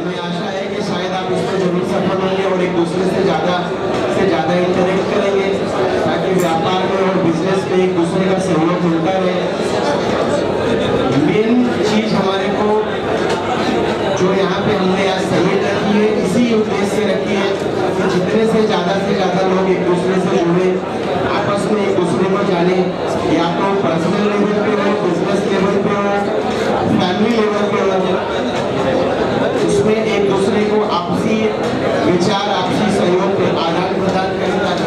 हमें आशा है कि शायद आप इसमें जरूर सफल होंगे और एक दूसरे से ज़्यादा इंटरेक्ट करेंगे ताकि व्यापार में और बिजनेस में एक दूसरे का सहयोग मिलता रहे। मेन चीज़ हमारे को जो यहाँ पे हमने आज समेट रखी है, इसी उद्देश्य से रखी है कि जितने से ज़्यादा लोग एक दूसरे से जुड़े, आपस में एक दूसरे को जाने, या तो पर्सनल लेवल पे हो, बिजनेस लेवल पे हो, फैमिली लेवल पे हो, उसमें एक दूसरे को आपसी विचार, आपसी सहयोग के आदान प्रदान करें ताकि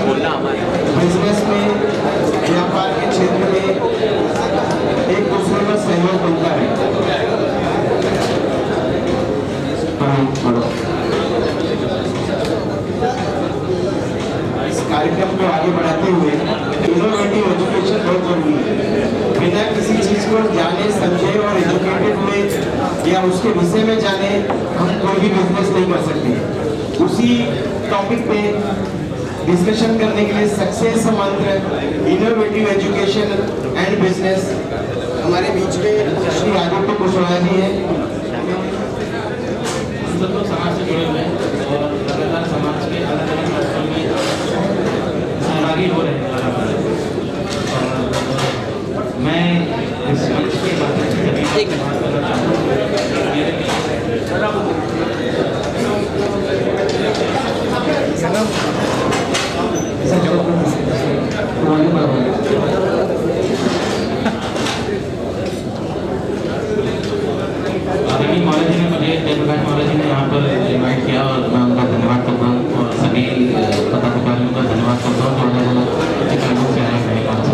बिजनेस में, व्यापार के क्षेत्र में एक दूसरे का सहयोग बनता है। इस कार्यक्रम को आगे बढ़ाते हुए इनोवेटिव एजुकेशन बहुत जरूरी है। बिना किसी चीज को जाने समझे और एजुकेटेड हुए या उसके विषय में जाने हम कोई भी बिजनेस नहीं कर सकते। उसी टॉपिक पे डिस्कशन करने के लिए सक्सेस मंत्र इनोवेटिव एजुकेशन एंड बिजनेस हमारे बीच में श्री आदित्य कुशवाहा जी हैं। सब लोग समाज से जुड़े हुए हैं और लगातार समाज के अलग अलग क्षेत्रों में सहभागी हो रहे हैं। मैं इस मंच के माध्यम से सभी से बात करना आदरणीय मौर्य जी ने मुझे, जयप्रकाश मौर्य जी ने यहाँ पर इन्वाइट किया और मैं उनका धन्यवाद करता हूँ और सभी पदाधिकारियों का धन्यवाद करता हूँ जो अलग अलग कारणों से आए मेरे पास।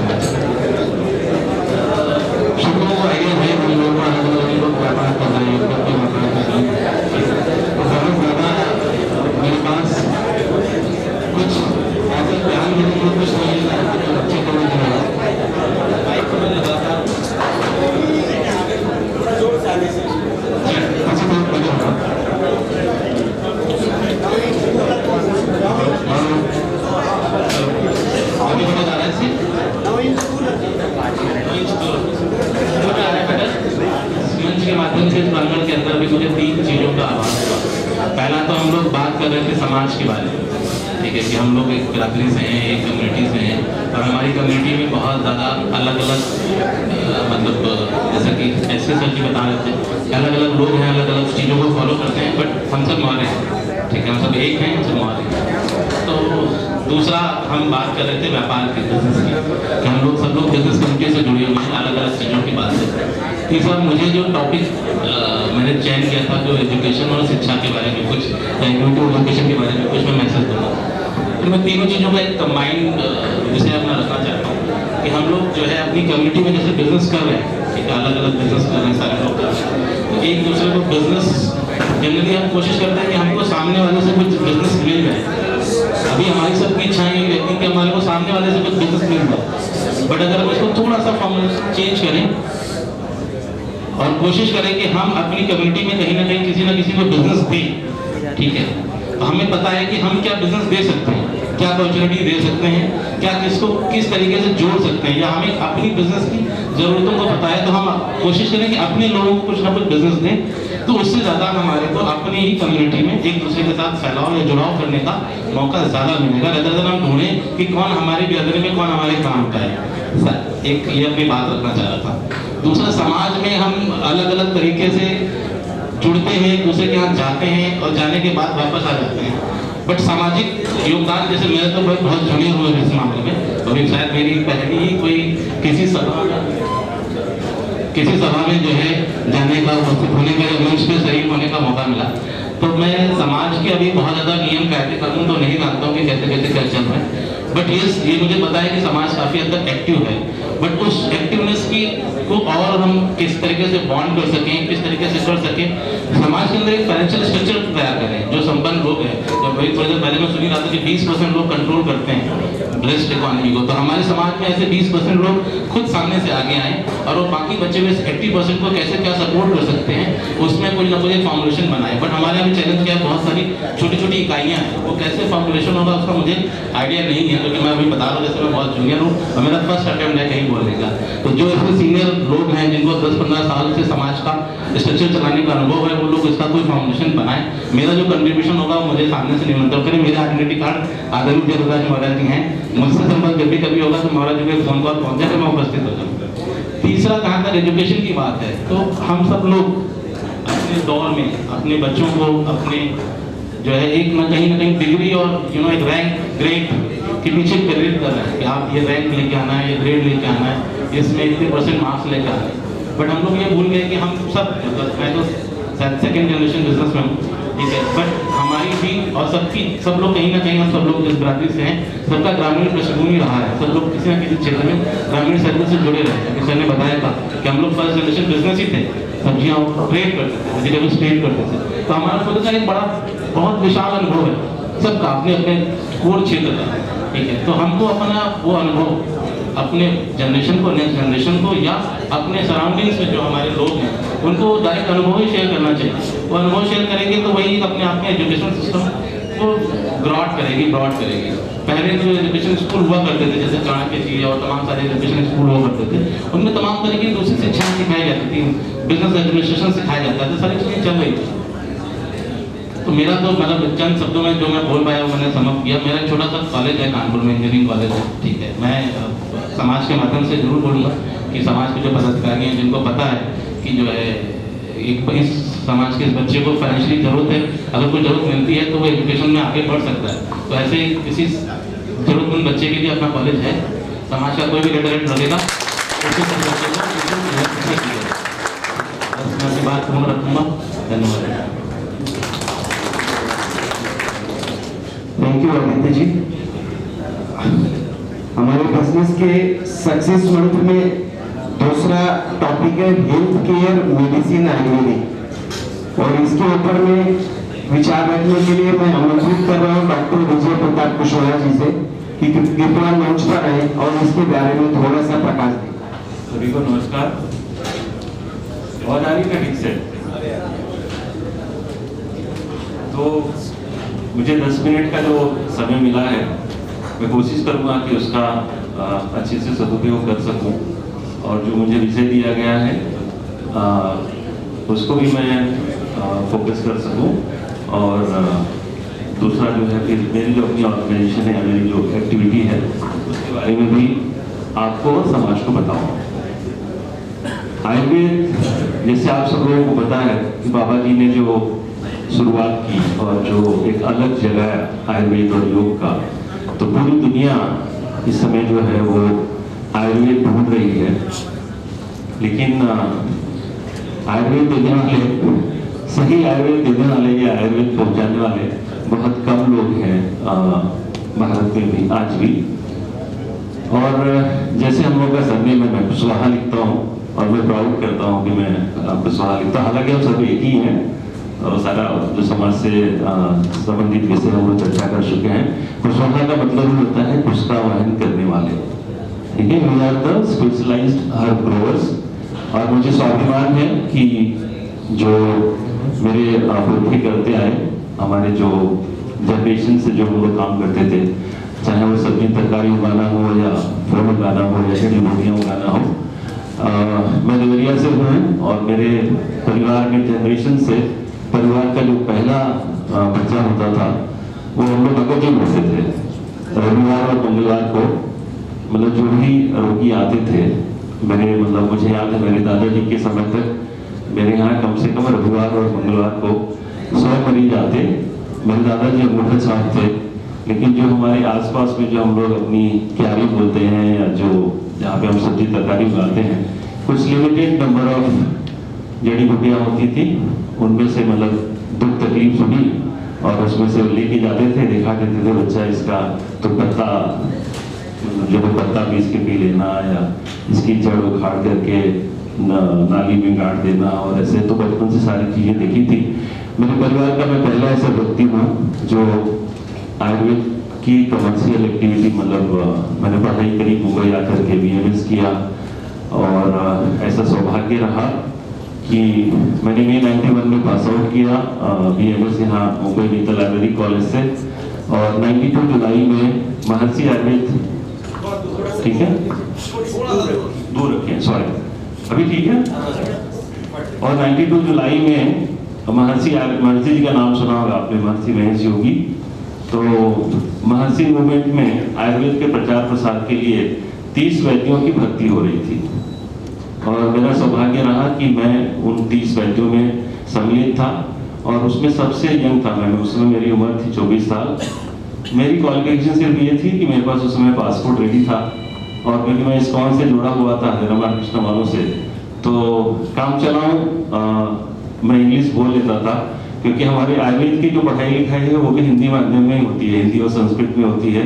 सब लोगों को आइडिया है हम लोगों को अलग अलग लोग व्यापार कर रहे हैं, करके व्यापार कर रहे हैं। तो बहुत ज़्यादा मेरे पास कुछ ऐसे ध्यान देने के लिए कुछ नहीं है, अच्छे करने के लिए के माध्यम से इस प्रांगण के अंदर भी मुझे 3 चीज़ों का आभास हुआ। पहला तो हम लोग बात कर रहे थे समाज के बारे में, ठीक है, कि हम लोग एक बिरादरी से हैं, एक कम्युनिटी से हैं और हमारी कम्युनिटी में बहुत ज़्यादा अलग अलग मतलब जैसा कि ऐसे सर जी बता रहे थे, अलग अलग लोग हैं, अलग अलग चीज़ों को फॉलो करते हैं, बट हम सब मौर्य हैं, ठीक है, हम सब एक हैं, हम सब मौर्य हैं। तो दूसरा हम बात कर रहे थे व्यापार के, बिजनेस की, कि हम लोग सब लोग बिजनेस कम्युनिटी से जुड़े हुए हैं, अलग अलग चीज़ों की बात है। तीसरा मुझे जो टॉपिक मैंने चयन किया था जो एजुकेशन और शिक्षा के बारे में कुछ, एजुकेशन के बारे में कुछ मैं मैसेज दूँगा। तो मैं तीनों चीज़ों का एक कंबाइंड विषय अपना रखना चाहता हूँ कि हम लोग जो है अपनी कम्युनिटी में जैसे बिजनेस कर रहे हैं, ठीक है, अलग अलग बिजनेस कर रहे हैं सारे लोग, तो एक दूसरे को बिजनेस जनरली हम कोशिश करते हैं कि हमको सामने वाले से कुछ बिजनेस मिल जाए। अभी हमारी सबकी इच्छा है व्यक्ति कि हमारे को सामने वाले से कुछ बिजनेस मिल जाए, बट अगर हम इसको थोड़ा सा फॉर्मूला चेंज करें और कोशिश करें कि हम अपनी कम्युनिटी में कहीं ना किसी को बिजनेस दें, ठीक है, तो हमें पता है कि हम क्या बिजनेस दे सकते हैं, क्या अपॉर्चुनिटी दे सकते हैं, क्या किसको किस तरीके से जोड़ सकते हैं, या हमें अपनी बिजनेस की ज़रूरतों को पता है तो हम कोशिश करें कि अपने लोगों को कुछ ना कुछ बिजनेस दें, तो उससे ज़्यादा हमारे को अपनी ही कम्युनिटी में एक दूसरे के साथ फैलाव या जुड़ाव करने का मौका ज़्यादा मिलेगा, रेदर देन हम ढूंढें कि कौन हमारी बिरादरी में कौन हमारे काम का है। एक ये अपनी बात रखना चाह रहा था। दूसरा, समाज में हम अलग अलग तरीके से जुड़ते हैं, एक दूसरे के यहाँ जाते हैं और जाने के बाद वापस आ जाते हैं, बट सामाजिक योगदान जैसे मेरे तो बहुत जुड़े हुए हैं इस मामले में। अभी शायद मेरी पहली ही कोई किसी सभा में जो है जाने का, उपस्थित होने का, मंच पे शरीक होने का मौका मिला, तो मैं समाज के अभी बहुत ज़्यादा नियम कायदे कानून तो नहीं जानता हूँ कि कैसे कैसे क्या चल रहा है, बट ये मुझे पता है कि समाज काफ़ी हद तक एक्टिव है, बट उस एक्टिवनेस की को और हम किस तरीके से बॉन्ड कर सकें, किस तरीके से कर सकें, समाज के अंदर एक फाइनेंशियल स्ट्रक्चर तैयार करें। जो संपन्न लोग हैं, जब वही थोड़ी देर पहले मैं सुनी रहा था कि 20% लोग कंट्रोल करते हैं ब्लेस्ड इकोनॉमी को, तो हमारे समाज में ऐसे 20% लोग खुद सामने से आगे आए और वो बाकी बचे हुए 80% को कैसे क्या सपोर्ट कर सकते हैं, उसमें कोई ना कोई फॉर्मुलेशन बनाए। बट हमारे यहाँ चैलेंज क्या है, बहुत सारी छोटी छोटी इकाइयाँ हैं, वो कैसे फॉर्मुलेशन होगा उसका मुझे आइडिया नहीं है, क्योंकि मैं अभी बता रहा हूँ जैसे मैं बहुत जूनियर हूँ और मेरा फर्स्ट अटेम्प्ट है कहीं बोलने का। तो जो ऐसे सीनियर लोग हैं जिनको 10-15 साल से समाज का स्ट्रक्चर चलाने का अनुभव है, वो लोग इसका कोई फाउंडेशन बनाए। मेरा जो कंट्रीब्यूशन होगा वो मुझे सामने से निमंत्रण करें। मेरा आइडेंटिटी कार्ड आदरणीय जयप्रकाश महाराज जी हैं, मुझसे संपर्क जब भी कभी होगा तो महाराज जी को फोन कॉल पहुंचे तो मैं उपस्थित हो जाऊँ। तीसरा कहाँ तक एजुकेशन की बात है, तो हम सब लोग अपने दौर में अपने बच्चों को अपने जो है एक ना कहीं डिग्री और एक रैंक ग्रेड के पीछे प्रेरित कर रहे हैं कि आप ये रैंक लेके आना है, ये ग्रेड लेके आना है, इसमें इतने % मार्क्स लेके आना है। बट हम लोग ये भूल गए कि हम सब, मतलब मैं तो सेकंड जनरेशन बिजनेस में हूँ, ठीक है, बट हमारी भी और सबकी, सब लोग कहीं ना कहीं, हम सब लोग जिस बरादरी से हैं, सबका ग्रामीण पृष्ठभूमि रहा है। सब लोग किसी न किसी क्षेत्र में ग्रामीण सेक्टर से जुड़े रहे हैं। सर ने बताया था कि हम लोग फर्स्ट जनरेशन बिजनेस ही थे, सब्जियाँ ट्रेड करते थे, वेजिटेबल्स ट्रेड करते थे। तो हमारा खुद का एक बड़ा बहुत विशाल अनुभव है सबका अपने अपने कोर क्षेत्र का, ठीक है। तो हमको अपना वो अनुभव अपने जनरेशन को, नेक्स्ट जनरेशन को, या अपने सराउंडिंग्स में जो हमारे लोग हैं उनको डायरेक्ट अनुभव ही शेयर करना चाहिए। वो अनुभव शेयर करेंगे तो वही अपने आप में एजुकेशन सिस्टम को ब्रॉड करेगी। पहले जो एजुकेशन स्कूल हुआ करते थे, जैसे चाणक्य जी और तमाम सारे एजुकेशन स्कूल हुआ करते थे, उनमें तमाम तरह की दूसरी शिक्षाएं सिखाई जाती थी, बिजनेस एडमिनिस्ट्रेशन सिखाया जाता था, सारी चीज़ें चल रही थी। तो मेरा तो मतलब चंद शब्दों में जो मैं बोल पाया वो मैंने समाप्त किया। मेरा छोटा सा कॉलेज है, कानपुर में इंजीनियरिंग कॉलेज है, ठीक है। मैं समाज के माध्यम से जरूर बोलूँगा कि समाज के जो पदाधिकारी हैं, जिनको पता है कि जो है इस समाज के इस बच्चे को फाइनेंशियली जरूरत है, अगर कोई जरूरत मिलती है तो वो एजुकेशन में आगे बढ़ सकता है। तो ऐसे किसी जरूरतमंद बच्चे के लिए अपना कॉलेज है, समाज का कोई भी रेट लगेगा मैं बात पूर्ण रखूँगा। धन्यवाद। Thank you Aditya ji. हमारे बिजनेस के सक्सेस मंथ में दूसरा टॉपिक है हेल्थ केयर मेडिसिन आयुर्वेदिक, और इसके ऊपर में विचार रखने के लिए मैं आमंत्रित कर रहा हूँ डॉक्टर विजय प्रताप कुशवाहा जी से कि कृपया मंच पर आए और इसके बारे में थोड़ा सा प्रकाश दें। सभी को नमस्कार। आवाज आ रही है ठीक से? तो मुझे 10 मिनट का जो समय मिला है, मैं कोशिश करूंगा कि उसका अच्छे से सदुपयोग कर सकूं, और जो मुझे विषय दिया गया है उसको भी मैं फोकस कर सकूं, और दूसरा जो है फिर मेरी जो अपनी ऑर्गेनाइजेशन है, मेरी जो एक्टिविटी है उसके बारे में भी आपको और समाज को बताऊं। आयुर्वेद, जैसे आप सब लोगों को पता है कि बाबा जी ने जो शुरुआत की और जो एक अलग जगह है आयुर्वेद और योग का, तो पूरी दुनिया इस समय जो है वो आयुर्वेद ढूंढ रही है। लेकिन आयुर्वेद देने वाले, सही आयुर्वेद देने वाले या आयुर्वेद पहुंचाने वाले बहुत कम लोग हैं भारत में भी आज भी। और जैसे हम लोग का सरनेम है, मैं कुशवाहा लिखता हूँ और मैं प्राउड करता हूँ कि मैं कुशवाहा लिखता हूँ। हालांकि हम सब एक ही हैं और सारा जो समाज से संबंधित विषय हम लोग चर्चा कर चुके हैं। कुशवाहा का मतलब होता है कुश का वहन करने वाले, ठीक है। We are the specialised herb growers. और मुझे स्वाभिमान है कि जो मेरे पूर्वज करते आए, हमारे जो जनरेशन से जो हम लोग काम करते थे, चाहे वो सब्जी तरकारी उगाना हो या फल उगाना हो या जड़ी बूटियाँ उगाना हो। मैं देवरिया से हूँ और मेरे परिवार में जनरेशन से परिवार का जो पहला बच्चा होता था वो हम लोग अगरजी बोलते थे। रविवार और मंगलवार को मतलब जो भी रोगी आते थे, मेरे मतलब मुझे याद है मेरे दादाजी के समय तक मेरे यहाँ कम से कम रविवार और मंगलवार को 100 मरीज आते। मेरे दादाजी अंगूठा छाप थे, लेकिन जो हमारे आसपास में जो हम लोग अपनी क्यारी बोलते हैं या जो जहाँ पे हम सब्जी तरकारी उगाते हैं, कुछ लिमिटेड नंबर ऑफ जड़ी बूटियाँ होती थी। उनमें से मतलब दुख तकलीफ सुनी और उसमें से लेके जाते थे, दिखा देते थे बच्चा इसका तो पत्ता, जो पत्ता पीस के पी लेना या इसकी जड़ उखाड़ करके नाली में गाड़ देना, और ऐसे तो बचपन से सारी चीज़ें देखी थी। मेरे परिवार का मैं पहला ऐसा व्यक्ति हूँ जो आयुर्वेद की कमर्शियल एक्टिविटी, मतलब मैंने पढ़ाई करी मुंबई आकर के BMS किया, और ऐसा सौभाग्य रहा कि मैंने May 91 में पास आउट किया BMS यहाँ मुंबई नीता लाइब्रेरी कॉलेज से, और 92 जुलाई में महर्षि आयुर्वेद, ठीक है दूर रखें, सॉरी अभी ठीक है। और 92 जुलाई में महर्षि जी का नाम सुना होगा आपने, महर्षि महेश योगी। तो महर्षि मूवमेंट में आयुर्वेद के प्रचार प्रसार के लिए 30 वैद्यों की भर्ती हो रही थी और मेरा सौभाग्य रहा कि मैं उन 30 वैद्यों में सम्मिलित था और उसमें सबसे यंग था मैं। उस समय मेरी उम्र थी 24 साल। मेरी क्वालिफिकेशन सिर्फ ये थी कि मेरे पास उस समय पासपोर्ट रेडी था और क्योंकि मैं इस्कॉन से जुड़ा हुआ था हरे कृष्ण वालों से, तो काम चलाऊं मैं इंग्लिश बोल लेता था, क्योंकि हमारे आयुर्वेद की जो पढ़ाई लिखाई है वो भी हिंदी माध्यम में ही होती है, हिंदी और संस्कृत में होती है।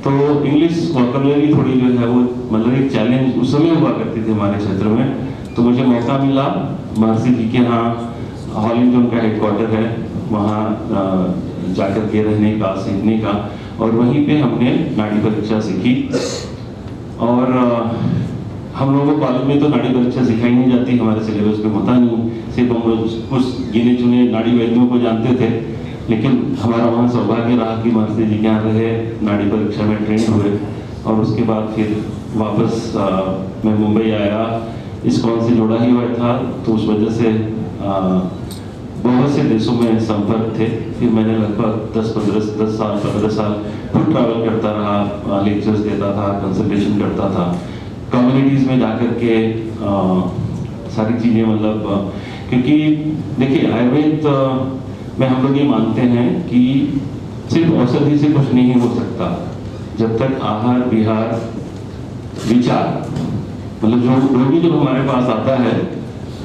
तो इंग्लिश वोकैबुलरी थोड़ी जो है वो मतलब एक चैलेंज उस समय हुआ करती थी हमारे क्षेत्र में। तो मुझे मौका मिला महर्षि जी के यहाँ हॉलिंग जो उनका हेडक्वार्टर है वहाँ जाकर के रहने का, सीखने का, और वहीं पे हमने नाड़ी परीक्षा सीखी। और हम लोगों को कॉलेज में तो नाड़ी परीक्षा सिखाई नहीं जाती, हमारे सिलेबस में होता नहीं, सिर्फ हम लोग कुछ गिने चुने नाड़ी वैद्यों को जानते थे। लेकिन हमारा वहाँ सौभाग्य रहा कि महर्षि जी के यहाँ रहे, नाड़ी परीक्षा में ट्रेन हुए और उसके बाद फिर वापस मैं मुंबई आया। इस्कॉन से जुड़ा ही हुआ था तो उस वजह से बहुत से देशों में संपर्क थे। फिर मैंने लगभग 10 साल 15 साल खुद ट्रैवल करता रहा, लेक्चर्स देता था, कंसल्टेशन करता था, कम्युनिटीज़ में जाकर के सारी चीज़ें मतलब, क्योंकि देखिए आयुर्वेद में हम लोग ये मानते हैं कि सिर्फ औषधि से कुछ नहीं हो सकता जब तक आहार विहार विचार, मतलब जो रोगी जब हमारे पास आता है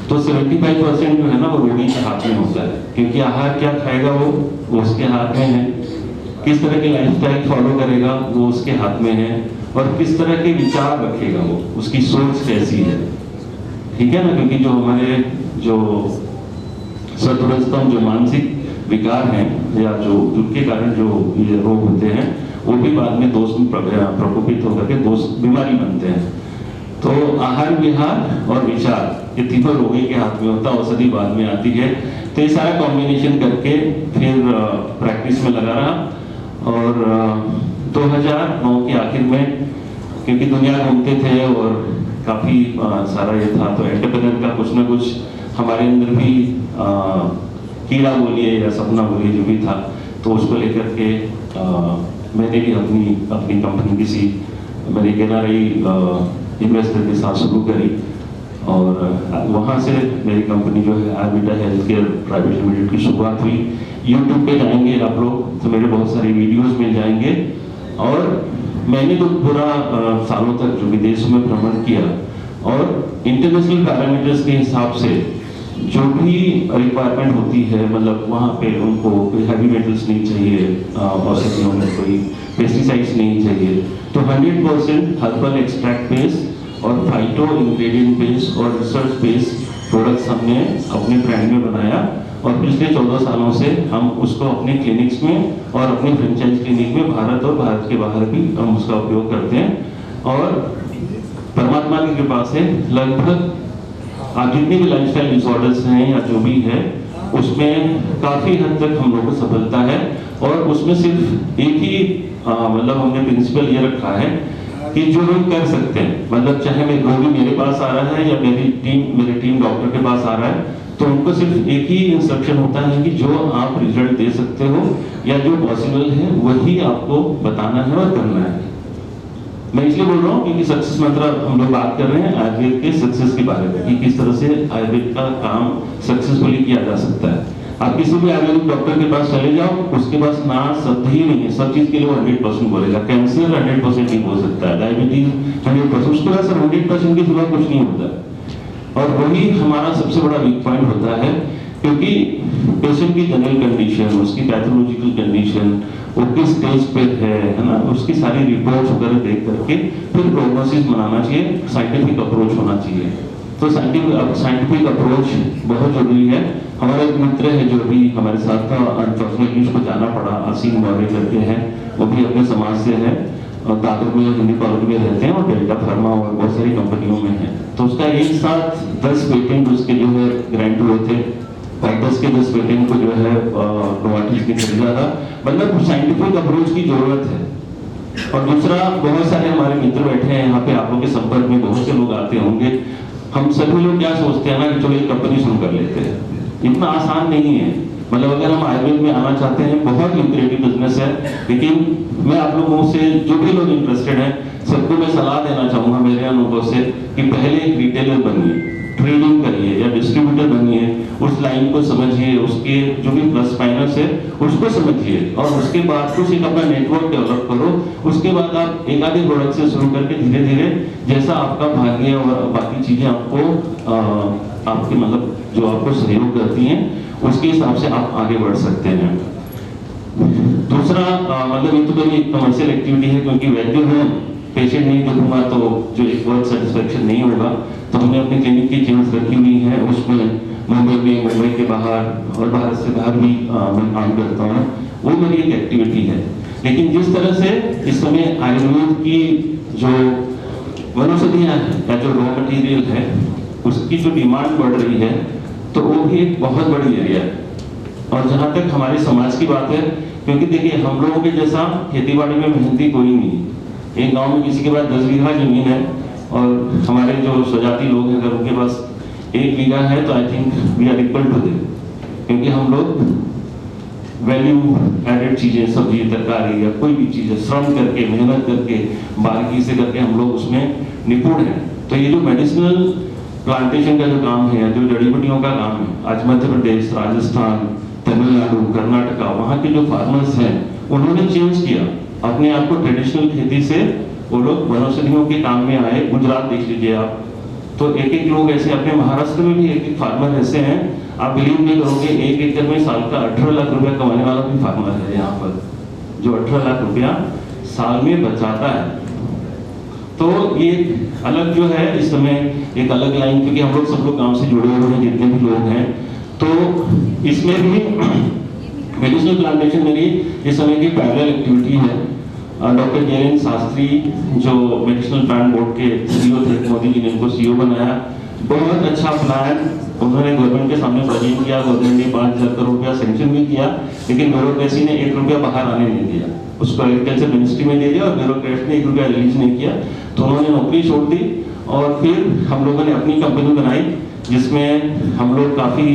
तो 75% जो है ना वो रोगी के हाथ में होता है, क्योंकि आहार क्या खाएगा वो उसके हाथ में है, किस तरह की लाइफस्टाइल फॉलो करेगा वो उसके हाथ में है, और किस तरह के विचार रखेगा वो, उसकी सोच कैसी है, ठीक है ना। क्योंकि जो हमारे जो सतुरस्तम जो मानसिक विकार हैं या जो जिनके कारण जो ये रोग होते हैं वो भी बाद में दोष में प्रकोपित होकर के दोष बीमारी बनते हैं। तो आहार विहार और विचार ये तीनों रोगी के हाथ में होता है, औषधि बाद में आती है। तो ये सारा कॉम्बिनेशन करके फिर प्रैक्टिस में लगा रहा और 2009 के आखिर में, क्योंकि दुनिया घूमते थे और काफ़ी सारा ये था, तो एंटरप्रेन्योर का कुछ ना कुछ हमारे अंदर भी कीड़ा बोलिए या सपना बोलिए जो भी था, तो उसको लेकर के मैंने भी अपनी कंपनी किसी मेरी केनारी इन्वेस्टर के साथ शुरू करी और वहाँ से मेरी कंपनी जो है Ayurveda health care private limited की शुरुआत हुई। यूट्यूब पे जाएंगे आप लोग तो मेरे बहुत सारे वीडियोस मिल जाएंगे। और मैंने तो पूरा सालों तक जो विदेशों में भ्रमण किया और इंटरनेशनल पैरामीटर्स के हिसाब से जो भी रिक्वायरमेंट होती है, मतलब वहाँ पे उनको कोई हैवी मेटल्स नहीं चाहिए, औषधियों में कोई पेस्टिसाइड्स नहीं चाहिए, तो 100% हर्बल एक्सट्रैक्ट बेस्ड और फाइटो इंग्रेडिएंट बेस्ड और रिसर्च बेस्ड प्रोडक्ट्स हमने अपने ब्रांड में बनाया और पिछले 14 सालों से हम उसको अपने क्लिनिक्स में और अपने फ्रेंचाइज क्लिनिक में भारत और भारत के बाहर भी हम उसका उपयोग करते हैं। और परमात्मा की कृपा से लगभग आप जितने भी लाइफस्टाइल डिसऑर्डर्स हैं या जो भी है उसमें काफ़ी हद तक हम लोग को सफलता है। और उसमें सिर्फ एक ही मतलब हमने प्रिंसिपल ये रखा है कि जो लोग कर सकते हैं, मतलब चाहे मेरे रोगी मेरे पास आ रहा है या मेरी टीम डॉक्टर के पास आ रहा है, तो उनको सिर्फ एक ही इंस्ट्रक्शन होता है कि जो आप रिजल्ट दे सकते हो या जो पॉसिबल है वही आपको बताना है और करना है। मैं इसलिए बोल रहा हूँ क्योंकि सक्सेस मंत्र हम लोग बात कर रहे हैं आयुर्वेद के सक्सेस के बारे में कि किस तरह से आयुर्वेद का काम सक्सेसफुली किया जा सकता है। आप किसी भी आयुर्वेदिक डॉक्टर के पास चले जाओ, उसके पास ना शब्द ही नहीं है, सब चीज के लिए 100% बोलेगा। कैंसर 100% नहीं बोल सकता है, डायबिटीज 100%, उसके बाद सर 100% के सिवा कुछ नहीं होता। और वही हमारा सबसे बड़ा वीक पॉइंट होता है, क्योंकि पेशेंट की जनरल कंडीशन, उसकी पैथोलॉजिकल कंडीशन, वो किस स्टेज पे है ना, उसकी सारी रिपोर्ट वगैरह देख करके फिर प्रोग्नोसिस बनाना चाहिए, साइंटिफिक अप्रोच होना चाहिए। तो साइंटिफिक अप्रोच बहुत जरूरी है। हमारा एक मित्र है जो भी हमारे साथ था, अनफॉर्चुनेटली उसको जाना पड़ा, आसिम मौर्य करके हैं, वो भी अपने समाज से है और दादर में हिंदी कॉलेज में रहते हैं और डेल्टा फार्मा और बहुत सारी कंपनियों में है। तो उसका एक साथ 10 पेटेंट उसके जो है ग्रांट हुए थे और 10 के 10 पेटेंट को जो है नोवार्टिस ने खरीदा था। मतलब साइंटिफिक अप्रोच की जरूरत है। और दूसरा, बहुत सारे हमारे मित्र बैठे हैं यहाँ पे, आप लोग के संपर्क में बहुत से लोग आते होंगे, हम सभी लोग क्या सोचते हैं ना कि चलो एक कंपनी शुरू कर लेते हैं, इतना आसान नहीं है। मतलब अगर हम आयुर्वेद में आना चाहते हैं, बहुत ल्यूक्रेटिव बिजनेस है, लेकिन मैं आप लोगों से, जो भी लोग इंटरेस्टेड हैं, सबको मैं सलाह देना चाहूँगा मेरे अनुभव से कि पहले एक रिटेलर बनिए, ट्रेडिंग करिए या डिस्ट्रीब्यूटर बनिए, उस लाइन को समझिए, उसके जो भी प्लस माइनस है उसको समझिए, और उसके बाद कुछ एक अपना नेटवर्क डेवलप करो। उसके बाद आप एक आधे प्रोडक्ट से शुरू करके धीरे धीरे जैसा आपका भाग्य और बाकी चीजें आपको आपके मतलब जो आपको सहयोग करती हैं उसके हिसाब से आप आगे बढ़ सकते हैं। दूसरा मतलब ये तो मेरी कमर्शियल एक्टिविटी है, क्योंकि वैद्य हूँ, पेशेंट नहीं देखूंगा तो जो एक वर्क सेटिस्फेक्शन नहीं होगा। तो हमने अपनी क्लिनिक की चेंज रखी हुई है, उसमें मुंबई में, मुंबई के बाहर और भारत से बाहर भी मैं काम करता हूँ, वो मेरी एक एक्टिविटी है। लेकिन जिस तरह से इस समय आयुर्वेद की जो वनौषधियाँ हैं या जो रॉ मटेरियल है उसकी जो डिमांड बढ़ रही है, तो वो भी एक बहुत बड़ी एरिया है। और जहाँ तक हमारे समाज की बात है, क्योंकि देखिए हम लोगों के जैसा खेतीबाड़ी में मेहनती कोई नहीं है। एक गांव में किसी के पास 10 बीघा जमीन है और हमारे जो स्वजाति लोग हैं अगर उनके पास 1 बीघा है तो I think we are equal to them, क्योंकि हम लोग वैल्यू एडेड चीजें, सब्जी, तरकारी या कोई भी चीजें श्रम करके, मेहनत करके, बारीकी से करके हम लोग उसमें निपुण हैं। तो ये जो मेडिसिनल प्लांटेशन का जो काम है, जो जड़ी बूटियों का काम है, आज मध्य प्रदेश, राजस्थान, तमिलनाडु, कर्नाटका, वहाँ के जो फार्मर्स हैं उन्होंने चेंज किया अपने आप को। ट्रेडिशनल खेती से वो लोग वनौषधियों के काम में आए। गुजरात देख लीजिए आप, तो एक एक लोग ऐसे, अपने महाराष्ट्र में भी एक एक फार्मर ऐसे हैं, आप बिलीव नहीं करोगे, 1 एकड़ में साल का 18 लाख रुपया कमाने वाला भी फार्मर है यहाँ पर, जो 18 लाख रुपया साल में बचाता है। तो ये अलग जो है इस समय एक अलग लाइन, क्योंकि हम लोग सब लोग गांव से जुड़े हुए हैं जितने भी लोग हैं, तो इसमें भी मेडिसिनल प्लांटेशन मेरी इस समय की पैरेलल एक्टिविटी है। डॉक्टर जयेंद्र शास्त्री जो मेडिसिनल प्लांट बोर्ड के सीईओ थे, मोदी जी ने इनको सीईओ बनाया। बहुत अच्छा प्लान उन्होंने गवर्नमेंट के सामने प्रेजेंट किया। गवर्नमेंट ने 5,000 करोड़ रुपया सैंक्शन भी किया, लेकिन ब्यूरोक्रेसी ने 1 रुपया बाहर आने नहीं दिया। उसको एग्रीकल्चर मिनिस्ट्री में दे दिया और ब्यूरोक्रेट ने 1 रुपया रिलीज नहीं किया। तो उन्होंने नौकरी छोड़ दी और फिर हम लोगों ने अपनी कंपनी बनाई, जिसमें हम लोग काफ़ी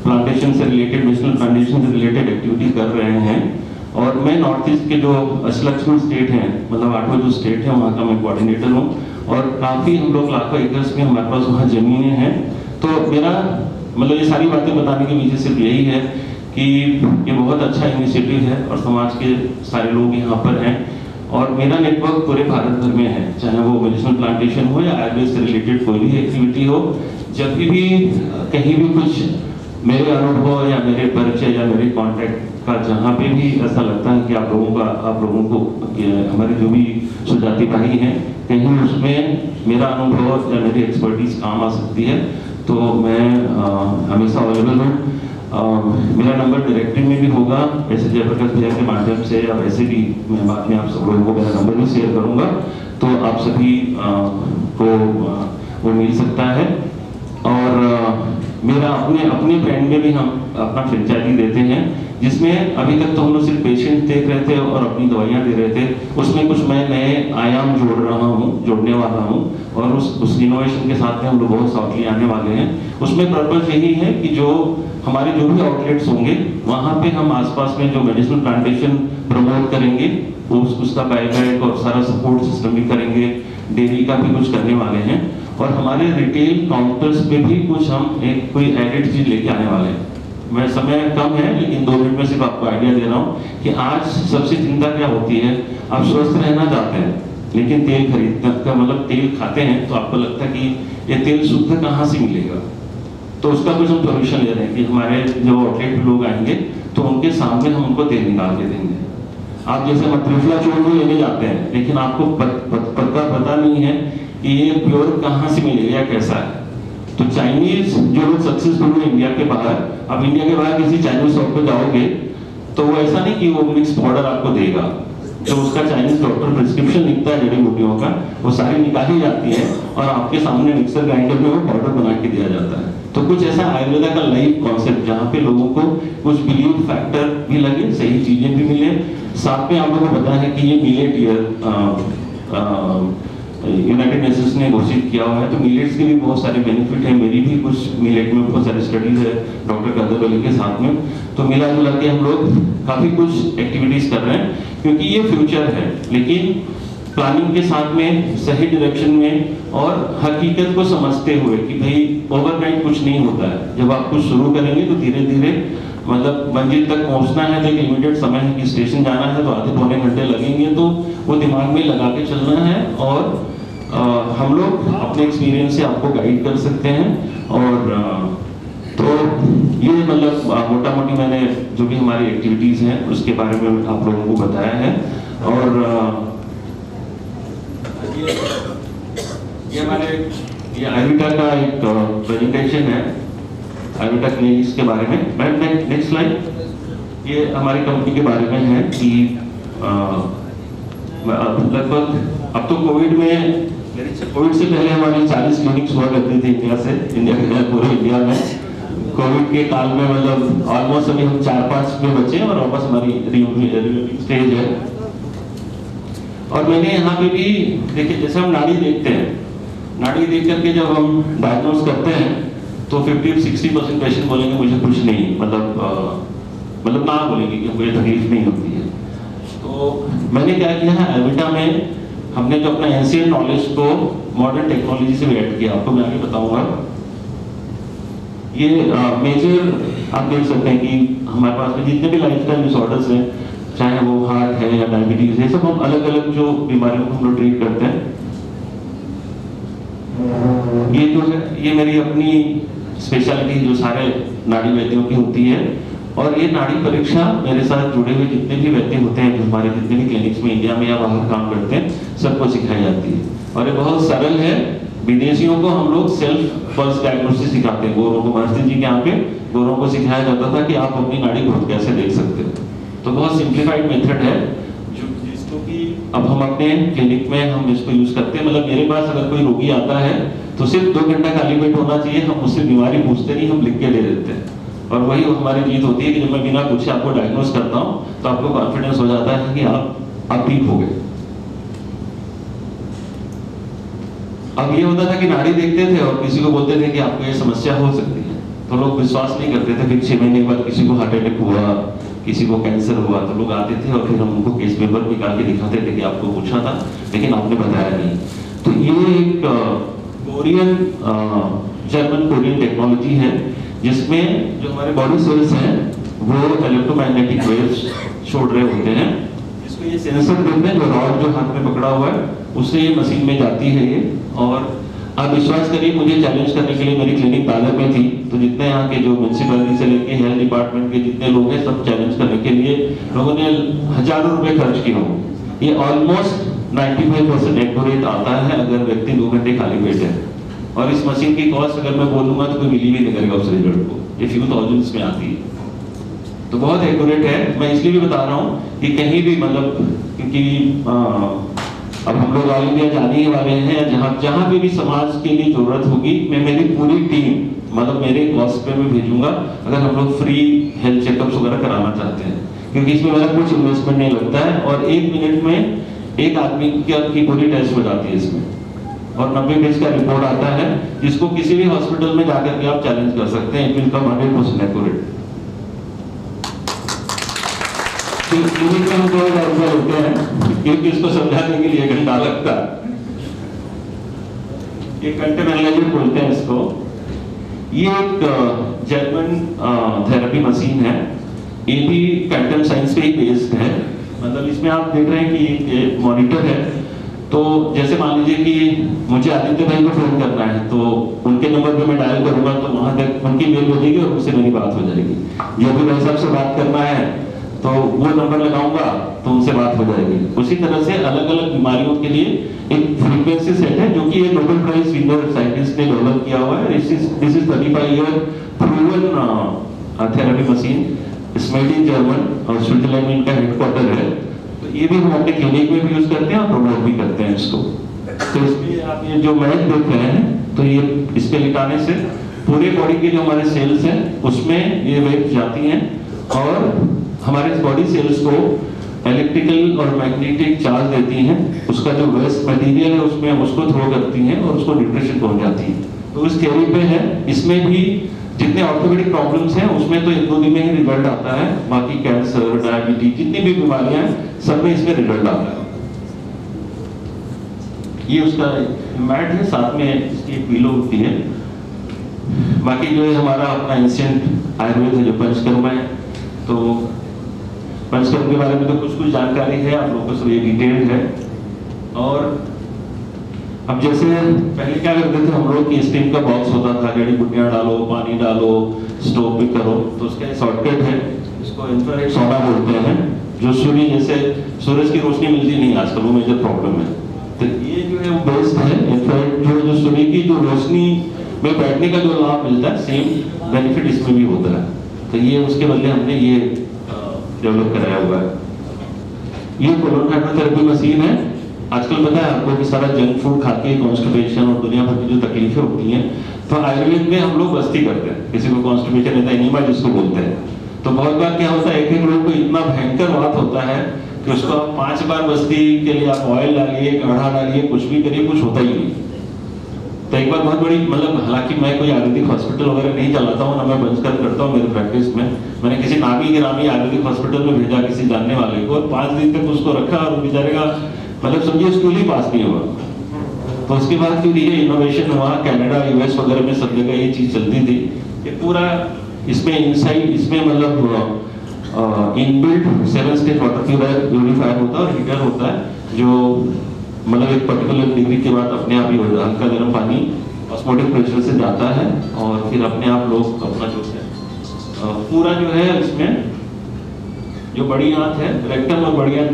प्लांटेशन से रिलेटेड, मेडिसिनल प्लांटेशन से रिलेटेड एक्टिविटी कर रहे हैं। और मैं नॉर्थ ईस्ट के जो अष्टलक्ष्मी स्टेट हैं, मतलब 8वां जो स्टेट है, वहाँ का मैं कोऑर्डिनेटर हूँ। और काफ़ी हम लोग लाखों एकर्स में हमारे पास वहाँ ज़मीनें हैं। तो मेरा मतलब ये सारी बातें बताने के पीछे सिर्फ यही है कि ये बहुत अच्छा इनिशिएटिव है और समाज के सारे लोग यहाँ पर हैं। और मेरा नेटवर्क पूरे भारत भर में है, चाहे वो मेडिसिनल प्लांटेशन हो या आयुर्वेद से रिलेटेड कोई भी एक्टिविटी हो। जब भी कहीं भी कुछ मेरे अनुभव या मेरे परिचय या मेरे कांटेक्ट का जहाँ पे भी ऐसा लगता है कि आप लोगों को हमारे जो भी सुजाति भाई हैं, कहीं उसमें मेरा अनुभव या मेरी एक्सपर्टीज काम आ सकती है, तो मैं हमेशा अवेलेबल हूँ। मेरा नंबर डायरेक्टरी में भी होगा, ऐसे जयप्रकाश भैया के माध्यम से, या वैसे भी मैं बाद में आप सब लोगों को मेरा नंबर भी शेयर करूँगा, तो आप सभी को वो मिल सकता है। और मेरा अपने ब्रांड में भी हम अपना फ्रेंचाइजी देते हैं, जिसमें अभी तक तो हम लोग सिर्फ पेशेंट देख रहे थे और अपनी दवाइयाँ दे रहे थे। उसमें कुछ मैं नए आयाम जोड़ने वाला हूँ और उस इनोवेशन के साथ में हम लोग बहुत शॉर्टली आने वाले हैं। उसमें पर्पस यही है कि जो हमारे जो भी आउटलेट्स होंगे वहाँ पे हम आसपास में जो मेडिसिनल प्लांटेशन प्रमोट करेंगे, उसका बायबैक और सारा सपोर्ट सिस्टम भी करेंगे। डेयरी का भी कुछ करने वाले हैं और हमारे रिटेल काउंटर्स पे भी कुछ हम कोई एडेड चीज लेके आने वाले हैं। मैं समय कम है, लेकिन 2 मिनट में सिर्फ आपको आइडिया दे रहा हूँ कि आज सबसे चिंता क्या होती है। आप स्वस्थ रहना चाहते हैं, लेकिन तेल खरीदने का मतलब तेल खाते हैं तो आपको लगता है कि ये तेल शुद्ध कहाँ से मिलेगा। तो उसका कुछ हम सोल्यूशन ले रहे हैं कि हमारे जो आउटलेट पे लोग आएंगे तो उनके सामने हम उनको तेल निकाल के देंगे। आप जैसे त्रिफला चूर्ण लेने जाते हैं, लेकिन आपको पता नहीं है कि ये प्योर कहाँ से मिलेगा या कैसा है। तो चाइनीज जो लोग सक्सेसफुल हुए इंडिया के बाहर, अब इंडिया के बाहर किसी चाइनीज शॉप पे जाओगे तो वो ऐसा नहीं कि वो मिक्स पाउडर आपको देगा। जो उसका चाइनीज डॉक्टर प्रिस्क्रिप्शन लिखता है जड़ी बूटियों का, वो सारी निकाली जाती है और आपके सामने मिक्सर ग्राइंडर में वो पाउडर बना के दिया जाता है। तो कुछ ऐसा आयुर्वेदा का लाइव कॉन्सेप्ट, जहाँ पे लोगों को कुछ बिलीव फैक्टर भी लगे, सही चीजें भी मिले, साथ में आप लोगों को पता है कि ये मिलेट ईयर यूनाइटेड नेशंस ने घोषित किया हुआ है। तो मिलेट्स के भी बहुत सारे बेनिफिट हैं, मेरी भी कुछ मिलेट में बहुत सारी स्टडीज है डॉक्टर कादर अली के साथ में। तो मिला जुला के हम लोग काफ़ी कुछ एक्टिविटीज़ कर रहे हैं, क्योंकि ये फ्यूचर है, लेकिन प्लानिंग के साथ में, सही डायरेक्शन में और हकीकत को समझते हुए कि भाई ओवरनाइट कुछ नहीं होता है। जब आप कुछ शुरू करेंगे तो धीरे धीरे मतलब मंजिल तक पहुंचना है, तो एक लिमिटेड समय है कि स्टेशन जाना है तो आधे पौने घंटे लगेंगे, तो वो दिमाग में लगा के चलना है। और हम लोग अपने एक्सपीरियंस से आपको गाइड कर सकते हैं। और तो ये मतलब मोटा मोटी मैंने जो भी हमारी एक्टिविटीज़ हैं उसके बारे में आप लोगों को बताया है। और ये हमारे ये आयुर्वेदा का एक प्रेजेंटेशन है आयुर्वेदा क्लिनिक्स के बारे में। Ma'am next slide. ये हमारी कंपनी के बारे में है कि लगभग अब तो कोविड से पहले हमारी 40 क्लिनिक्स हुआ करती थी पूरे इंडिया में। कोविड के काल में मतलब ऑलमोस्ट अभी हम 4-5 में बचे और वापस हमारी स्टेज है। और मैंने यहाँ पे भी देखिए, जैसे हम नाड़ी देखते हैं, नाड़ी देख करके जब हम डायग्नोस करते हैं तो 50-60% पेशेंट बोलेंगे मुझे कुछ नहीं, मतलब ना बोलेंगे कि मुझे तकलीफ नहीं होती है। तो मैंने क्या किया है, आयुर्वेदा में हमने जो अपना एंशिएंट नॉलेज को मॉडर्न टेक्नोलॉजी से ऐड किया, आपको मैं आगे बताऊंगा। ये मेजर आप देख सकते हैं कि हमारे पास में जितने भी लाइफस्टाइल डिसऑर्डर्स हैं, चाहे वो हार्ट है या डायबिटीज है, सब हम अलग अलग जो बीमारियों को हम लोग ट्रीट करते हैं। ये जो है ये मेरी अपनी स्पेशलिटी जो सारे नाड़ी वैद्यों की होती है। और ये नाड़ी परीक्षा मेरे साथ जुड़े हुए जितने भी वैद्य होते हैं, हमारे जितने भी क्लिनिक्स में इंडिया में या बाहर काम करते हैं, सबको सिखाई जाती है। और ये बहुत सरल है। विदेशियों को हम लोग सेल्फ पल्स डायग्नोसिस सिखाते हैं। गोरों को, महर्षि जी के यहाँ पे गोरों को सिखाया जाता था कि आप अपनी नाड़ी खुद कैसे देख सकते हो। तो बहुत सिंप्लीफाइड मेथड है जिसको कि अब हम अपने क्लिनिक में हम इसको यूज करते हैं। मतलब मेरे पास अगर कोई रोगी आता है तो सिर्फ 2 घंटा खाली पेट होना चाहिए, हम उससे बीमारी पूछते नहीं, हम लिख के दे देते हैं। और वही हमारी जीत होती है कि जब मैं बिना पूछे आपको डायग्नोस करता हूँ तो आपको कॉन्फिडेंस हो जाता है कि आप ठीक हो गए। अब ये होता था कि नाड़ी देखते थे और किसी को बोलते थे कि आपको ये समस्या हो सकती है, तो लोग विश्वास नहीं करते थे। फिर 6 महीने बाद किसी को हार्ट अटैक हुआ, किसी को कैंसर हुआ, तो लोग आते थे और फिर हम उनको केस पेपर निकाल के दिखाते थे कि आपको पूछा था लेकिन आपने बताया नहीं। तो ये एक कोरियन जर्मन कोरियन टेक्नोलॉजी है जिसमें जो हमारे बॉडी सेल्स हैं वो इलेक्ट्रोमैग्नेटिक वेव्स छोड़ रहे होते हैं। इसको ये सेंसर देते हैं, जो रॉड जो हाथ में पकड़ा हुआ है उससे ये मशीन में जाती है ये। और आप विश्वास करिए, मुझे चैलेंज करने के लिए मेरी क्लिनिक दादर में थी, तो जितने यहाँ के जो म्यूनसिपैलिटी से लेके हेल्थ डिपार्टमेंट के जितने लोग हैं, सब चैलेंज करने के लिए लोगों ने हजारों रुपए खर्च किए हों। ये ऑलमोस्ट 95% एक्यूरेट आता है अगर व्यक्ति 2 घंटे खाली पेट है। और इस मशीन की कॉस्ट अगर मैं बोलूंगा तो कोई बिलीव ही नहीं करेगा उस रिजल्ट को। ये फ्यू थाउजेंड्स में आती है, तो बहुत एक्यूरेट है। मैं इसलिए भी बता रहा हूँ कि कहीं भी मतलब, क्योंकि अब हम लोग ऑल इंडिया जाने ही वाले हैं, जहाँ पे भी समाज के लिए जरूरत होगी, मैं मेरी पूरी टीम मतलब मेरे कॉस्ट पे मैं भेजूंगा अगर हम लोग फ्री हेल्थ चेकअप्स वगैरह कराना चाहते हैं, क्योंकि इसमें मेरा कुछ इन्वेस्टमेंट नहीं लगता है। और 1 मिनट में एक आदमी की पूरी टेस्ट हो जाती है इसमें, और 90 पेज का रिपोर्ट आता है जिसको किसी भी हॉस्पिटल में जाकर के आप चैलेंज कर सकते हैं। It will come 100% accurate. Clinic में हम 2000 रुपये लेते हैं क्योंकि इसको समझाने के लिए 1 घंटा लगता है। 1 घंटे में एनालाइजर बोलते हैं इसको। ये एक जर्मन थेरेपी मशीन है, ये भी क्वांटम साइंस पे ही बेस्ड है। मतलब इसमें आप देख रहे हैं कि ये मॉनिटर है। तो जैसे मान लीजिए कि मुझे आदित्य भाई को फोन करना है, तो उनके नंबर पे मैं डायल करूंगा तो वहां तक उनकी मेल हो जाएगी और उनसे मेरी बात हो जाएगी। जो भी भाई साहब से बात करना है तो वो नंबर लगाऊंगा तो उनसे बात हो जाएगी। उसी तरह से अलग अलग बीमारियों के लिए एक फ्रीक्वेंसी सेट है जो कि ये नोबेल प्राइज विनर साइंटिस्ट ने डेवलप किया हुआ है। This is 35 year proven therapy machine, made in German और स्विट्जरलैंड में इनका हेडक्वार्टर है। तो ये भी हम अपने क्लिनिक में भी यूज करते हैं और प्रमोट भी करते हैं इसको। तो इसमें आप ये जो मैच देख रहे हैं, तो ये इस पे लिटाने से पूरे बॉडी के जो हमारे सेल्स हैं उसमें ये वेव जाती हैं और हमारे बॉडी सेल्स को इलेक्ट्रिकल और मैग्नेटिक चार्ज देती हैं, उसका जो वेस्ट मटेरियल है उसमें हम उसको थ्रो करती हैं और उसको न्यूट्रिशन पहुंचाती हैं। तो इस थ्योरी पे है। इसमें भी जितने ऑर्थोपेडिक प्रॉब्लम्स हैं उसमें तो 1-2 दिन में ही रिजल्ट आता है, बाकी कैंसर, डायबिटीज, जितनी भी बीमारियां हैं सब में इसमें रिजल्ट आता है। ये उसका मैट है, साथ में इसकी एक पिलो होती है। बाकी जो है हमारा अपना एंशिएंट आयुर्वेद है जो पंचकर्म है, तो पंचकर्म के बारे में तो कुछ जानकारी है, आप लोगों को सब ये डिटेल्ड है। और अब जैसे पहले क्या करते थे हम लोग कि स्टीम का बॉक्स होता था, जड़ी बूटियां डालो, पानी डालो, स्टोव पे करो, तो उसका शॉर्टकट है, इसको इंफ्रारेड सोना बोलते हैं, जो सूर्य जैसे सूरज की रोशनी मिलती नहीं आजकल, वो मेजर प्रॉब्लम है। तो ये जो है वो बेस्ट है, इंफ्रारेड जो सूर्य की जो रोशनी में बैठने का जो लाभ मिलता है, सेम बेनिफिट इसमें भी होता है। तो ये उसके बदले हमने ये डेवलप कराया हुआ है। ये कोलोन हाइड्रोथेरेपी मशीन है। आजकल पता है आपको कि सारा जंक फूड खा के कॉन्स्टिपेशन और दुनिया भर की जो तकलीफें होती हैं, तो आयुर्वेद में हम लोग बस्ती करते हैं। किसी को कॉन्स्टिपेशन रहता है, एनीमा जिसको बोलते हैं, तो बहुत बार क्या होता है, एक लोग को इतना भयंकर बात होता है कि उसको आप 5 बार बस्ती के लिए आप ऑयल डालिए, काढ़ा डालिए, कुछ भी करिए, कुछ होता ही नहीं। तो एक बार बहुत बड़ी, मतलब हालांकि मैं कोई आयुर्वेदिक हॉस्पिटल वगैरह नहीं चलाता हूँ, ना मैं बंचकर करता हूँ मेरे प्रैक्टिस में। मैंने किसी नामी गिरामी आयुर्वेदिक हॉस्पिटल में भेजा किसी जानने वाले को, और 5 दिन तक उसको रखा और बेचारे का मतलब समझिए स्टूल ही पास नहीं हुआ। तो उसके बाद फिर ये इनोवेशन हुआ, कनाडा, यूएस वगैरह में सब जगह ये चीज चलती थी कि पूरा इसमें इनसाइड, इसमें मतलब इनबिल्ट 7 स्टेज वाटर प्यूरिफायर होता है और हीटर होता है, जो मतलब एक पर्टिकुलर डिग्री के बाद अपने आप ही हो जाता है। हल्का गर्म पानी ऑस्मोटिक प्रेशर से जाता है और फिर अपने आप लोग अपना जो है पूरा जो है इसमें जो बड़ी आंत है, रेक्टम और बड़ी आंत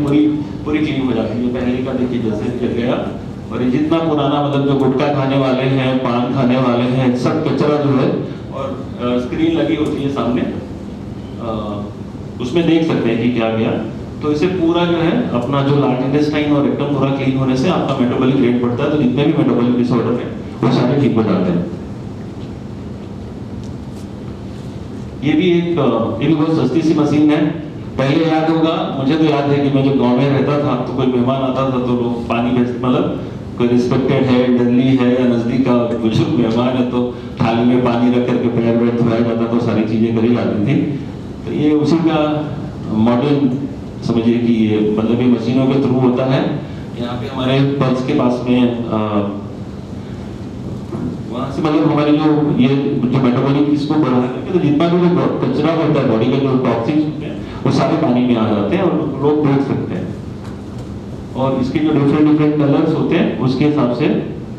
पूरी क्लीन हो जाती है। पहले का देखिए जैसे चल गया, और ये जितना पुराना मतलब जो गुटखा खाने वाले हैं, पान खाने वाले हैं, सब कचरा जो है, और स्क्रीन लगी होती है सामने, उसमें देख सकते हैं कि क्या गया। तो इसे पूरा जो है अपना जो लार्ज इंटेस्टाइन और रेक्टम पूरा क्लीन होने से आपका मेटाबॉलिक रेट बढ़ता है, तो जितने भी मेटाबॉलिक डिसऑर्डर है वो सारे ठीक हो जाते हैं। ये भी बहुत सस्ती सी मशीन है। पहले याद होगा, मुझे तो याद है कि मैं जब गांव में रहता था तो कोई मेहमान आता था तो लोग पानी भेज, मतलब कोई रिस्पेक्टेड है, डरली है या नजदीक का बुजुर्ग मेहमान है तो थाली में पानी रख करके पैर वैर धोया जाता, तो सारी चीजें करी जाती थी। तो ये उसी का मॉडर्न समझिए कि ये मतलब ये मशीनों के थ्रू होता है। यहाँ पे हमारे पल्स के पास में वहाँ से मतलब हमारे जो ये जो मेटाबॉलिक इसको बढ़ा करके, तो जितना भी जो कचरा होता है बॉडी का, जो टॉक्सिन्स होते हैं, वो सारे पानी में आ जाते हैं और लोग देख सकते हैं। और इसके जो डिफरेंट कलर्स होते हैं उसके हिसाब से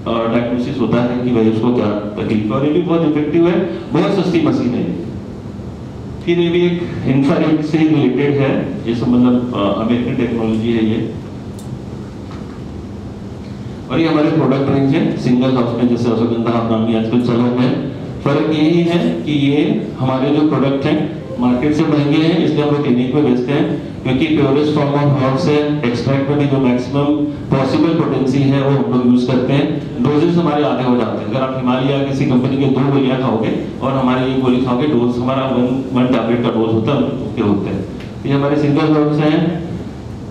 डायग्नोसिस होता है कि भाई उसको क्या तकलीफ है। और ये भी बहुत इफेक्टिव है, बहुत सस्ती मशीन है। फिर ये भी एक इंफ्रारेड से रिलेटेड है, ये सब मतलब अमेरिकन टेक्नोलॉजी है ये। और ये हमारे प्रोडक्ट रेंज है सिंगल हाउस में, जैसे अश्वगंधा नामी आजकल चलन है। फर्क यही है कि ये हमारे जो प्रोडक्ट हैं मार्केट से महंगे हैं, इसलिए हम लोग क्लिनिक में बेचते हैं, क्योंकि प्योरेस्ट फॉर्म ऑफ हर्ब से एक्सट्रैक्ट में जो मैक्सिमम पॉसिबल पोटेंसी है वो हम लोग यूज करते हैं। डोजेस हमारे आधे हो जाते हैं। अगर आप हिमालय किसी कंपनी के 2 गोलियां खाओगे और हमारी 1 गोली खाओगे, डोज हमारा 1 टैबलेट का डोज होता है, ओके होते हैं। ये हमारे सिंगल हर्ब्स हैं,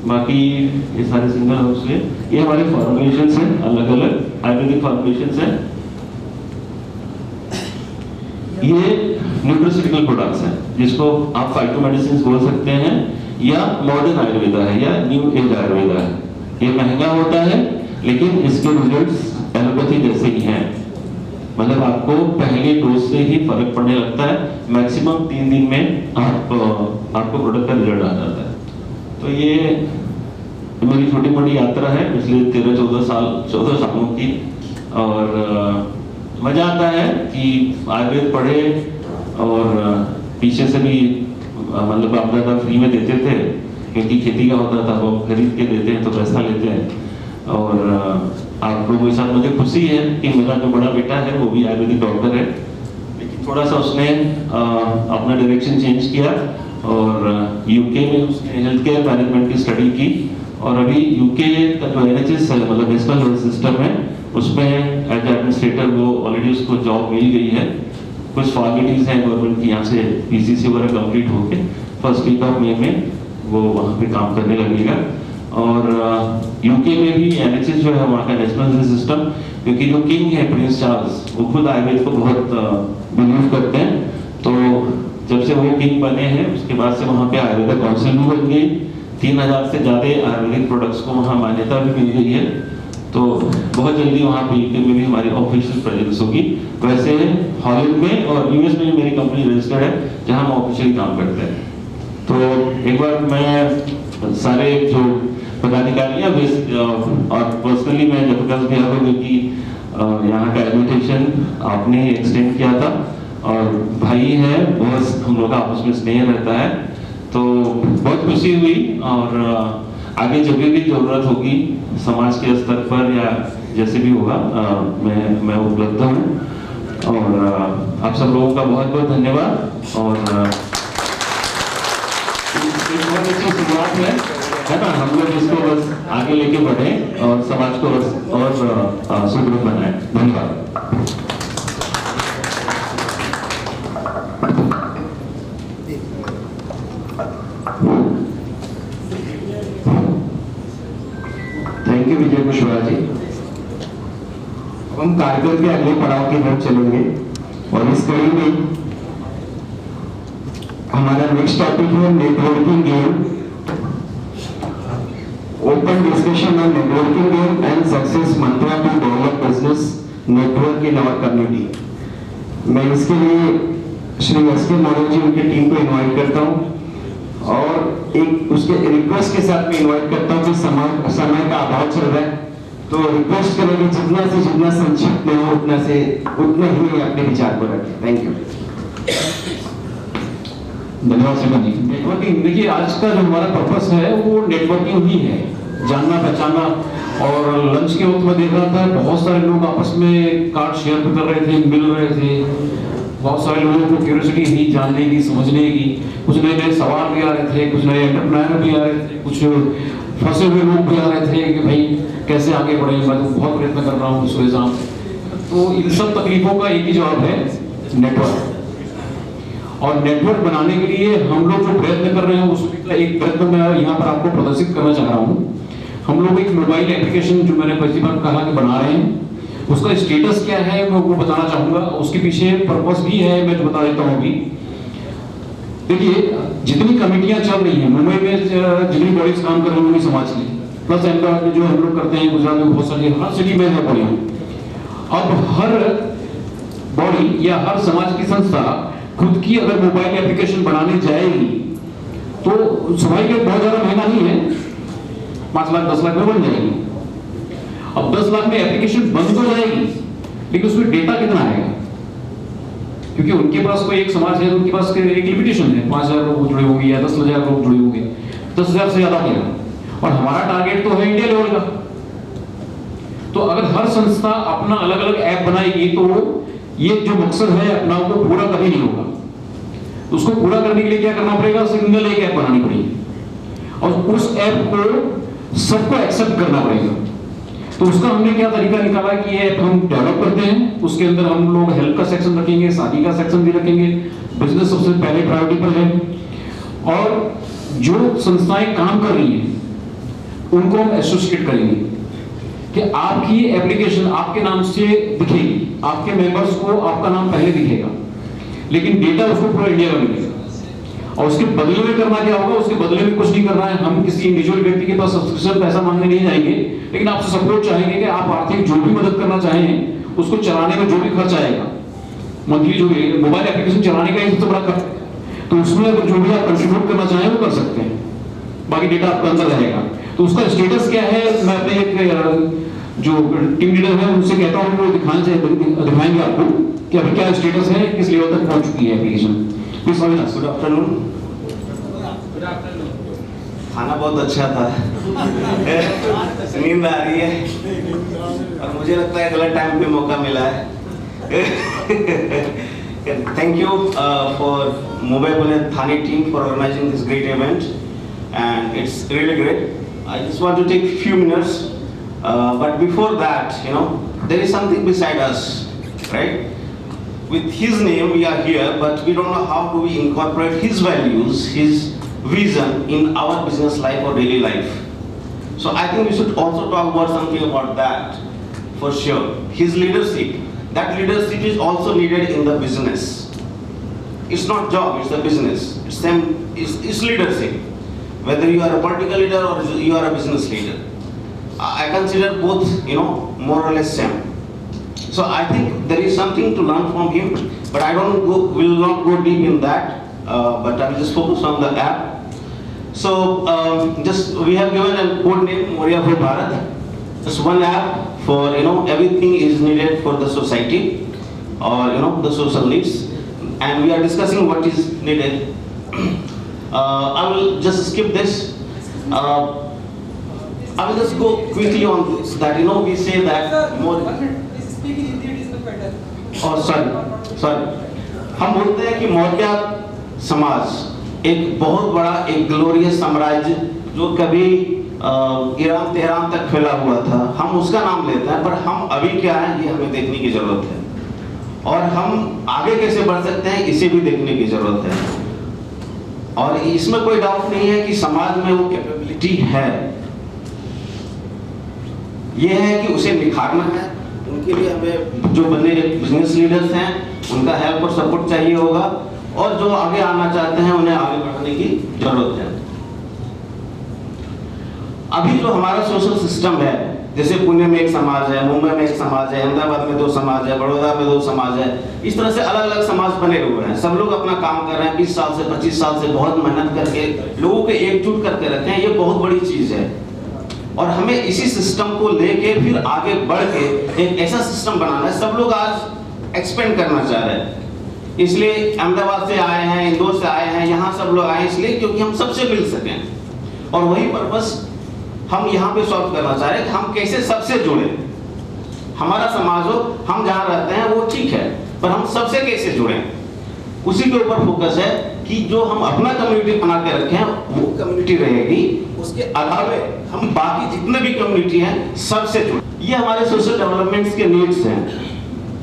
बाकी ये सारे सिंगल हर्ब्स हैं। ये हमारे फॉर्मुलेशंस हैं, अलग अलग आयुर्वेदिक फॉर्मुलेशंस हैं। ये न्यूट्रास्यूटिकल प्रोडक्ट्स हैं, जिसको आप फाइटोमेडिसिन बोल सकते हैं, या मॉडर्न आयुर्वेदा है, या न्यू एज आयुर्वेदा है। ये महंगा होता है लेकिन इसके रिजल्ट्स एलोपैथी जैसे ही हैं, मतलब आपको पहले डोज से ही फर्क पड़ने लगता है। मैक्सिमम 3 दिन में आपको प्रोडक्ट का रिजल्ट आ जाता है। तो ये मेरी छोटी मोटी यात्रा है पिछले 14 सालों की, और मजा आता है कि आयुर्वेद पढ़े, और पीछे से भी मतलब आप ज़्यादा फ्री में देते थे, क्योंकि खेती का होता था, वो खरीद के देते हैं तो पैसा लेते हैं। और आप लोगों के साथ मुझे खुशी है कि मेरा जो बड़ा बेटा है वो भी आयुर्वेदिक डॉक्टर है, लेकिन थोड़ा सा उसने अपना डायरेक्शन चेंज किया और यूके में उसने हेल्थ केयर मैनेजमेंट की स्टडी की। और अभी यूके का जो NHS है, मतलब नेशनल हेल्थ सिस्टम है, उसमें एज एडमिनिस्ट्रेटर वो ऑलरेडी उसको जॉब मिल गई है। कुछ फॉर्मेलिटीज हैं गवर्नमेंट की, यहाँ से PCC वगैरह कंप्लीट होके 1st वीक ऑफ मई में वो वहाँ पे काम करने लगेगा। और यूके में भी NHS जो है वहाँ का नेशनल हेल्थ सिस्टम, क्योंकि जो किंग है प्रिंस चार्ल्स वो खुद आयुर्वेद को बहुत बिलीव करते हैं, तो जब से वो किंग बने हैं उसके बाद से वहाँ पे आयुर्वेदिक काउंसिल भी बन गई। 3000 से ज़्यादा आयुर्वेदिक प्रोडक्ट्स को वहाँ मान्यता भी मिल गई है। तो बहुत जल्दी वहाँ पे यूके में भी हमारी ऑफिशियल प्रेजेंस होगी। वैसे हॉलैंड में और यूएस में भी मेरी कंपनी रजिस्टर्ड है जहाँ हम ऑफिशियली काम करते हैं। तो एक बार मैं सारे जो पदाधिकारी और पर्सनली मैं जबरदस्त भी हूँ क्योंकि यहाँ का एडमिटेशन आपने एक्सटेंड किया था और भाई है, बहुत हम लोग का आपस में स्नेह रहता है, तो बहुत खुशी हुई। और आगे जब भी जरूरत होगी समाज के स्तर पर या जैसे भी होगा मैं उपलब्ध हूँ। और आप सब लोगों का बहुत बहुत धन्यवाद। और बहुत अच्छी शुरुआत है ना, हम लोग इसको बस आगे लेके बढ़े और समाज को बस और सुदृढ़ बनाए। धन्यवाद। थैंक यू विजय कुशवाहा जी। अब हम कार्यक्रम के अगले पड़ाव की तरफ चलेंगे और इस कड़ी में हमारा नेक्स्ट टॉपिक है networking game, open discussion on networking game and success mantra to develop business network in our community. मैं इसके लिए श्री एस.के. मौर्य जी उनकी टीम को इनवाइट करता हूं और एक उसके रिक्वेस्ट के साथ में इनवाइट करता हूं कि समय का अभाव चल रहा है, तो रिक्वेस्ट करेंगे जितना से जितना संक्षिप्त में हो उतना ही अपने विचार को रखें। Thank you. धन्यवाद श्रीमान जी। नेटवर्किंग, देखिए आज का जो हमारा पर्पस है वो नेटवर्किंग ही है, जानना पहचानना। और लंच के वक्त में देख रहा था बहुत सारे लोग आपस में कार्ड शेयर कर रहे थे, मिल रहे थे। बहुत सारे लोगों को क्यूरियोसिटी थी जानने की, समझने की। कुछ नए नए सवाल भी आ रहे थे, कुछ नए एंटरप्रेन्योर भी आ रहे थे, कुछ फंसे हुए लोग भी आ रहे थे कि भाई कैसे आगे बढ़े, मैं तो बहुत प्रयत्न कर रहा हूँ सुबह शाम। तो इन सब तकलीफों का एक ही जवाब है, नेटवर्क। और नेटवर्क बनाने के लिए हम लोग जो प्रयत्न कर रहे हैं उसका एक प्रयत्न मैं यहाँ पर आपको प्रदर्शित करना चाह रहा हूँ। हम लोग एक मोबाइल एप्लीकेशन जो मैंने पहली बार कहा कि बना रहे हैं, उसका स्टेटस क्या है मैं वो बताना चाहूंगा। उसके पीछे पर्पस भी है, मैं जो बता देता हूँ अभी। देखिए जितनी कमेटियां चल रही हैं मुंबई में, जितनी बॉडीज काम कर रही हैं समाज की, प्लस अहमदाबाद में जो हम लोग करते हैं, गुजरात में बहुत सारी, हर सिटी में है बॉडी। अब हर बॉडी या हर समाज की संस्था खुद की अगर मोबाइल एप्लीकेशन बनाने जाएगी तो स्वाभाविक बहुत ज्यादा महंगा नहीं है, 5 लाख 10 लाख में बन जाएगी। अब 10 लाख में एप्लीकेशन बन तो जाएगी, लेकिन उसमें डेटा कितना आएगा? क्योंकि उनके पास कोई एक समाज है, उनके पास एक लिमिटेशन है, 5000 लोग जुड़े होंगे या 10,000 लोग जुड़े होंगे, 10,000 से ज्यादा क्या। और हमारा टारगेट तो है इंडिया लेवल का। तो अगर हर संस्था अपना अलग अलग ऐप बनाएगी तो ये जो मकसद है अपना वो पूरा कभी नहीं होगा। तो उसको पूरा करने के लिए क्या करना पड़ेगा? सिंगल एक ऐप बनानी पड़ेगी और उस ऐप को सबको एक्सेप्ट करना पड़ेगा। तो उसका हमने क्या तरीका निकाला कि ये ऐप हम डेवलप करते हैं, उसके अंदर हम लोग हेल्थ का सेक्शन रखेंगे, शादी का सेक्शन भी रखेंगे, बिजनेस सबसे पहले प्रायोरिटी पर है। और जो संस्थाएं काम कर रही हैं उनको हम एसोसिएट करेंगे कि आपकी एप्लीकेशन आपके नाम से दिखेगी, आपके मेंबर्स को आपका नाम पहले दिखेगा, लेकिन डेटा उसको पूरा इंडिया का मिलेगा। और उसके बदले में करना क्या होगा? उसके बदले में कुछ नहीं करना है, हम किसी इंडिविजुअल व्यक्ति के पास सब्सक्रिप्शन पैसा मांगने नहीं जाएंगे, लेकिन आपसे सपोर्ट चाहेंगे कि आप आर्थिक जो भी मदद करना चाहें उसको चलाने में जो भी खर्च आएगा, मंथली जो भी मोबाइल एप्लीकेशन चलाने का सबसे बड़ा खर्च, तो उसमें अगर जो भी आप कंट्रीब्यूट करना चाहें वो कर सकते हैं, बाकी डेटा आपका अंदर रहेगा। तो उसका स्टेटस क्या है, मैं अपने एक जो टीम लीडर है उनसे कहता हूँ वो दिखाएंगे आपको कि अभी क्या स्टेटस है, किस लेवल तक पहुंच चुकी है application. Please Avinash. Good afternoon. खाना बहुत अच्छा था, नींद आ रही है और मुझे लगता है गलत टाइम पे मौका मिला है। Thank you for Mobile Bunet Thane team for organizing this great event, and it's really great. I just want to take a few minutes, but before that, there is something beside us, right? With his name we are here, but we don't know how do we incorporate his values, his vision in our business life or daily life. So I think we should also talk about something about that for sure. His leadership, that leadership is also needed in the business. It's not job, it's the business. It's leadership. Whether you are a political leader or you are a business leader, I consider both, more or less same. So I think there is something to learn from him, but will not go deep in that. But I will just focus on the app. So we have given a code name Moria for Bharat. Just one app for everything is needed for the society or the social needs, and we are discussing what is needed. I will just skip this. I will just go quickly on this. That we say that more. और sorry हम बोलते हैं कि मौर्य समाज एक बहुत बड़ा एक ग्लोरियस साम्राज्य जो कभी ईरान तेहरान तक फैला हुआ था, हम उसका नाम लेते हैं, पर हम अभी क्या है ये हमें देखने की जरूरत है, और हम आगे कैसे बढ़ सकते हैं इसे भी देखने की जरूरत है। और इसमें कोई डाउट नहीं है कि समाज में वो कैपेबिलिटी है, ये है कि उसे निखारना है। उनके लिए हमें जो बने बिजनेस लीडर्स हैं उनका हेल्प और सपोर्ट चाहिए होगा, और जो आगे आना चाहते हैं उन्हें आगे बढ़ने की जरूरत है। अभी जो हमारा सोशल सिस्टम है, जैसे पुणे में एक समाज है, मुंबई में एक समाज है, अहमदाबाद में 2 समाज है, बड़ौदा में 2 समाज है, इस तरह से अलग अलग समाज बने हुए हैं। सब लोग अपना काम कर रहे हैं, 20 साल से 25 साल से बहुत मेहनत करके लोगों को एकजुट करके रखे हैं। ये बहुत बड़ी चीज है, और हमें इसी सिस्टम को लेके फिर आगे बढ़ के एक ऐसा सिस्टम बनाना है। सब लोग आज एक्सपेंड करना चाह रहे हैं, इसलिए अहमदाबाद से आए हैं, इंदौर से आए हैं, यहाँ सब लोग आए इसलिए क्योंकि हम सबसे मिल सकें, और वही पर्पस हम यहाँ पे सॉल्व करना चाह रहे हैं कि हम कैसे सबसे जुड़े। हमारा समाज हो, हम जहाँ रहते हैं वो ठीक है, पर हम सबसे कैसे जुड़े, उसी के ऊपर फोकस है कि जो हम अपना कम्युनिटी बना के रखे हैं वो कम्युनिटी रहेगी, उसके अलावे हम बाकी जितने भी कम्युनिटी हैं सबसे जुड़े। ये हमारे सोशल डेवलपमेंट्स के नीड्स हैं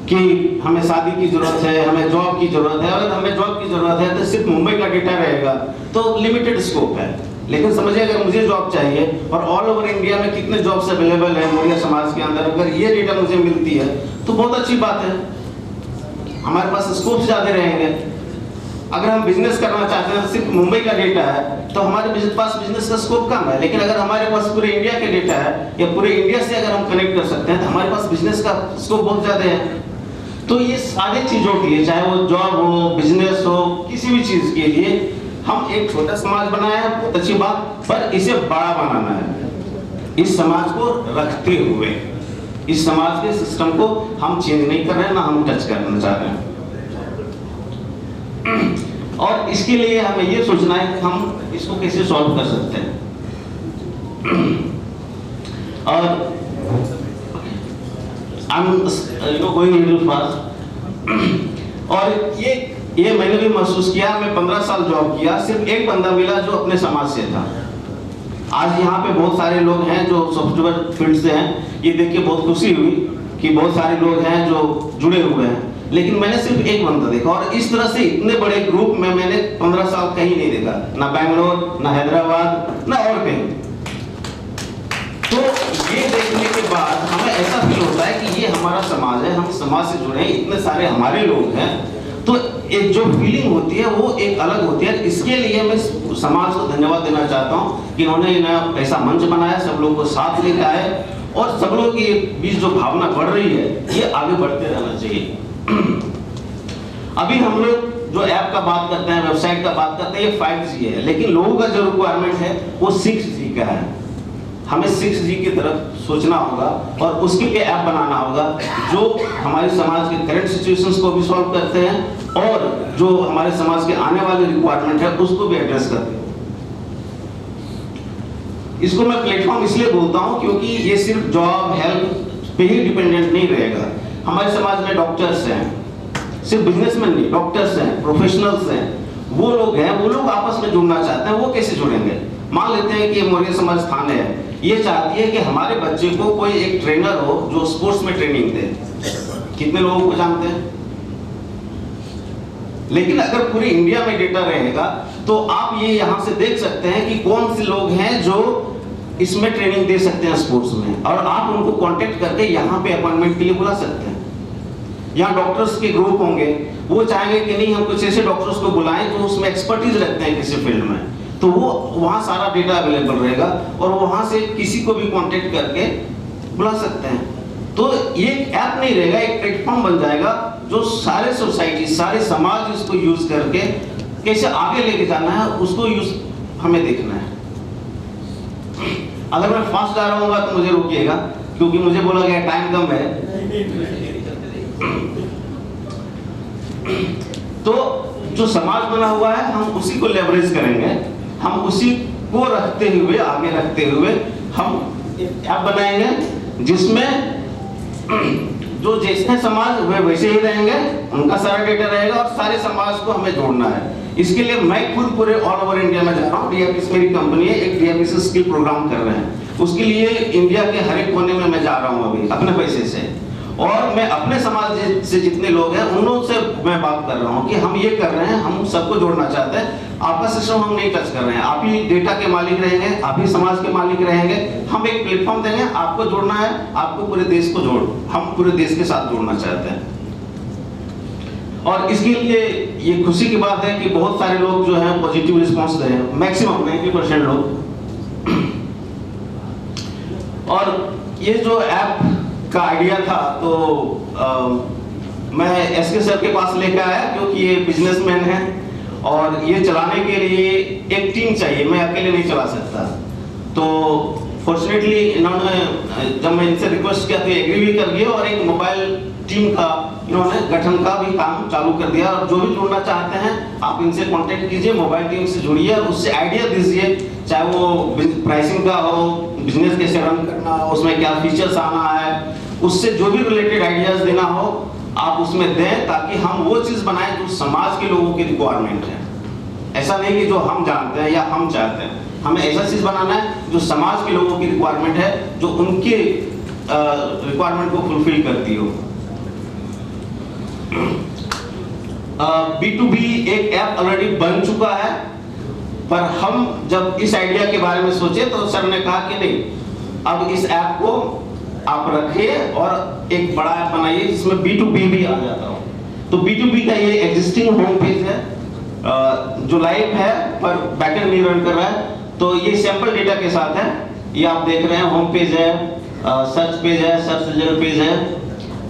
कि हमें शादी की जरूरत है, हमें जॉब की जरूरत है। अगर हमें जॉब की जरूरत है तो सिर्फ मुंबई का डेटा रहेगा तो लिमिटेड स्कोप है, लेकिन समझिए अगर मुझे जॉब चाहिए और ऑल ओवर इंडिया में कितने जॉब्स अवेलेबल हैं मौर्य समाज के अंदर, अगर ये डेटा मुझे मिलती है तो बहुत अच्छी बात है, हमारे पास स्कोप ज्यादा रहेंगे। अगर हम बिजनेस करना चाहते हैं, सिर्फ मुंबई का डेटा है तो हमारे पास बिजनेस का स्कोप कम है, लेकिन अगर हमारे पास पूरे इंडिया के डेटा है या पूरे इंडिया से अगर हम कनेक्ट कर सकते हैं तो हमारे पास बिजनेस का स्कोप बहुत ज्यादा है। तो ये सारी चीजों के लिए, चाहे वो जॉब हो, बिजनेस हो, किसी भी चीज के लिए हम एक छोटा समाज बनाए हैं, बहुत अच्छी बात, पर इसे बड़ा बनाना है। इस समाज को रखते हुए इस समाज के सिस्टम को हम चेंज नहीं कर रहे हैं, ना हम टच करना चाह रहे हैं। और इसके लिए हमें ये सोचना है कि हम इसको कैसे सॉल्व कर सकते हैं। और गोइंग लिटिल फास्ट। और ये मैंने भी महसूस किया, मैं 15 साल जॉब किया, सिर्फ एक बंदा मिला जो अपने समाज से था। आज यहाँ पे बहुत सारे लोग हैं जो सॉफ्टवेयर फील्ड से हैं, ये देख के बहुत खुशी हुई कि बहुत सारे लोग हैं जो जुड़े हुए हैं, लेकिन मैंने सिर्फ एक बंदा देखा, और इस तरह से इतने बड़े ग्रुप में मैंने 15 साल कहीं नहीं देखा, ना बैंगलोर, ना हैदराबाद, ना और कहीं। तो ये देखने के बाद हमें ऐसा फील होता है कि ये हमारा समाज है, हम समाज से जुड़े हैं, इतने सारे हमारे लोग हैं, तो एक जो फीलिंग होती है वो एक अलग होती है। इसके लिए मैं समाज को धन्यवाद देना चाहता हूँ कि इन्होंने ऐसा मंच बनाया, सब लोगों को साथ लेकर आए, और सब लोगों के बीच जो भावना बढ़ रही है ये आगे बढ़ते रहना चाहिए। अभी हम लोग जो ऐप का बात करते हैं, वेबसाइट का बात करते हैं, ये 5G है, लेकिन लोगों का जो रिक्वायरमेंट है वो 6G का है। हमें 6G की तरफ सोचना होगा और उसके लिए ऐप बनाना होगा जो हमारे समाज के करंट सिचुएशंस को भी सॉल्व करते हैं और जो हमारे समाज के आने वाले रिक्वायरमेंट है उसको भी एड्रेस करते हैं। इसको मैं प्लेटफॉर्म इसलिए बोलता हूं क्योंकि ये सिर्फ जॉब हेल्प पे ही डिपेंडेंट नहीं रहेगा। हमारे समाज में डॉक्टर्स हैं, सिर्फ बिजनेसमैन नहीं, डॉक्टर्स हैं, प्रोफेशनल्स हैं, वो लोग आपस में जुड़ना चाहते हैं। वो कैसे जुड़ेंगे? मान लेते हैं कि मौर्य समाज थाने है, ये चाहती है कि हमारे बच्चे को कोई एक ट्रेनर हो जो स्पोर्ट्स में ट्रेनिंग दे। कितने लोगों को जानते हैं? लेकिन अगर पूरी इंडिया में डेटा रहेगा तो आप ये यहाँ से देख सकते हैं कि कौन से लोग हैं जो इसमें ट्रेनिंग दे सकते हैं स्पोर्ट्स में, और आप उनको कांटेक्ट करके यहाँ पे अपॉइंटमेंट के लिए बुला सकते हैं। यहाँ डॉक्टर्स के ग्रुप होंगे, वो चाहेंगे कि नहीं हम कुछ ऐसे डॉक्टर्स को बुलाएं जो उसमें एक्सपर्टीज रखते हैं किसी फील्ड में, तो वो वहाँ सारा डेटा अवेलेबल रहेगा और वहाँ से किसी को भी कांटेक्ट करके बुला सकते हैं। तो ये ऐप नहीं रहेगा, एक प्लेटफॉर्म बन जाएगा जो सारे सोसाइटी, सारे समाज इसको यूज करके कैसे आगे लेके जाना है उसको यूज हमें देखना है। अगर मैं फास्ट जा रहा हूँ तो मुझे रोकिएगा, क्योंकि मुझे बोला गया टाइम कम है। तो जो समाज बना हुआ है हम उसी को लेवरेज करेंगे, हम उसी को रखते हुए, आगे रखते हुए हम ऐप बनाएंगे जिसमें जो जैसे समाज वे वैसे ही रहेंगे, उनका सारा डेटा रहेगा और सारे समाज को हमें जोड़ना है। इसके लिए मैं खुद पूरे ऑल ओवर इंडिया में जा रहा हूँ। DFBC मेरी कंपनी है, एक DFBC स्किल प्रोग्राम कर रहे हैं। उसके लिए इंडिया के हर एक कोने में मैं जा रहा हूँ अभी अपने पैसे से, और मैं अपने समाज से जितने लोग हैं उनसे मैं बात कर रहा हूँ कि हम ये कर रहे हैं, हम सबको जोड़ना चाहते हैं। आपका सिस्टम हम नहीं टच कर रहे हैं, आप ही डेटा के मालिक रहेंगे, आप ही समाज के मालिक रहेंगे। हम एक प्लेटफॉर्म देंगे, आपको जोड़ना है, आपको पूरे देश को हम पूरे देश के साथ जोड़ना चाहते हैं। और इसके लिए ये खुशी की बात है कि बहुत सारे लोग जो हैं पॉजिटिव रिस्पांस दे रहे हैं, मैक्सिमम 90% लोग। और ये जो ऐप का आइडिया था तो मैं SK सर के पास लेकर आया, क्योंकि ये बिजनेसमैन है और ये चलाने के लिए एक टीम चाहिए, मैं अकेले नहीं चला सकता। तो फॉर्चुनेटली इन्होंने, जब मैं इनसे रिक्वेस्ट किया तो एग्री भी कर दिया और एक मोबाइल टीम का इन्होंने गठन का भी काम चालू कर दिया। और जो भी जुड़ना चाहते हैं आप इनसे कांटेक्ट कीजिए, मोबाइल टीम से जुड़िए और उससे आइडिया दीजिए, चाहे वो प्राइसिंग का हो, बिजनेस कैसे रन करना हो, उसमें क्या फीचर्स आना है, उससे जो भी रिलेटेड आइडियाज देना हो आप उसमें दें, ताकि हम वो चीज बनाएं जो समाज के लोगों की रिक्वायरमेंट है। ऐसा नहीं कि जो हम जानते हैं या हम चाहते हैं, हमें ऐसा चीज बनाना है जो समाज के लोगों की रिक्वायरमेंट है, जो उनके रिक्वायरमेंट को फुलफिल करती हो। B2B एक ऐप ऑलरेडी बन चुका है, पर हम जब इस आइडिया के बारे में सोचे तो सर ने कहा कि नहीं, अब इस ऐप को आप रखिए और एक बड़ा ऐप बनाइए जिसमें B2B भी आ जाता हो। तो B2B का ये एग्जिस्टिंग होम पेज है जो लाइव है पर बैकएंड नहीं रन कर रहा है। तो ये सैंपल डेटा के साथ है, ये आप देख रहे हैं, होम पेज है, सर्च पेज है, सर्च रिजल्ट पेज है।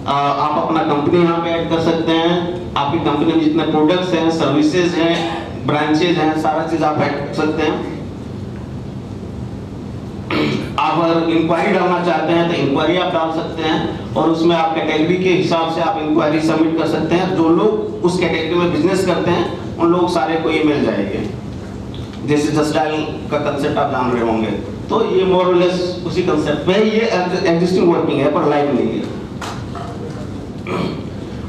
आप अपना कंपनी यहाँ पे ऐड कर सकते हैं, आपकी कंपनी में जितने प्रोडक्ट्स हैं, सर्विसेज हैं, ब्रांचेज हैं, सारा चीज आप ऐड कर सकते हैं। आप अगर इंक्वायरी डालना चाहते हैं तो इंक्वायरी आप डाल सकते हैं और उसमें आप कैटेगरी के हिसाब से आप इंक्वायरी सबमिट कर सकते हैं। जो लोग उस कैटेगरी में बिजनेस करते हैं उन लोग सारे को ये मिल जाएंगे। जैसे जस्ट डायल का कंसेप्ट आप जान रहे होंगे, तो ये मोर और लेस उसी कंसेप्ट पे ये एग्जिस्टिंग वर्किंग है पर लाइव नहीं है।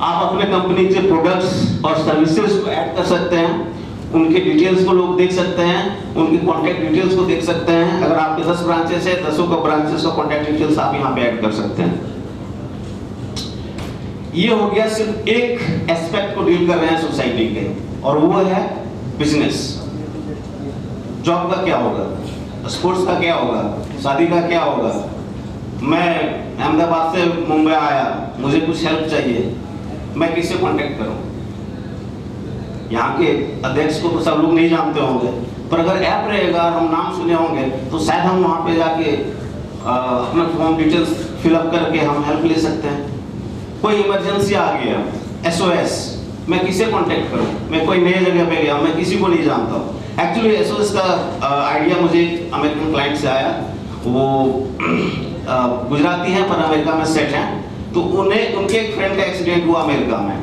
आप अपने कंपनी के प्रोडक्ट्स और सर्विसेज को ऐड कर सकते हैं, उनके डिटेल्स को लोग देख सकते हैं, उनकी कॉन्टैक्ट डिटेल्स को देख सकते हैं। अगर आपके 10 ब्रांचेस है, 10 का ब्रांचेस का कॉन्टैक्ट डिटेल्स आप यहाँ पे ऐड कर सकते हैं। ये हो गया सिर्फ एक एस्पेक्ट को डील कर रहे हैं सोसाइटी के, और वो है बिजनेस। जॉब का क्या होगा, स्पोर्ट्स का क्या होगा, शादी का क्या होगा। मैं अहमदाबाद से मुंबई आया, मुझे कुछ हेल्प चाहिए, मैं किससे कांटेक्ट करूं? यहाँ के अध्यक्ष को तो सब लोग नहीं जानते होंगे, पर अगर ऐप रहेगा, हम नाम सुने होंगे, तो शायद हम वहाँ पे जाके अपना फॉर्म डिटेल्स फिलअप करके हम हेल्प ले सकते हैं। कोई इमरजेंसी आ गया, SOS, मैं किसे कांटेक्ट करूं? मैं कोई नई जगह पे गया, मैं किसी को नहीं जानता हूं। एक्चुअली SOS का आइडिया मुझे एक अमेरिकन क्लाइंट से आया, वो गुजराती हैं पर अमेरिका में सेट हैं। तो उन्हें उनके एक फ्रेंड का एक्सीडेंट हुआ अमेरिका में,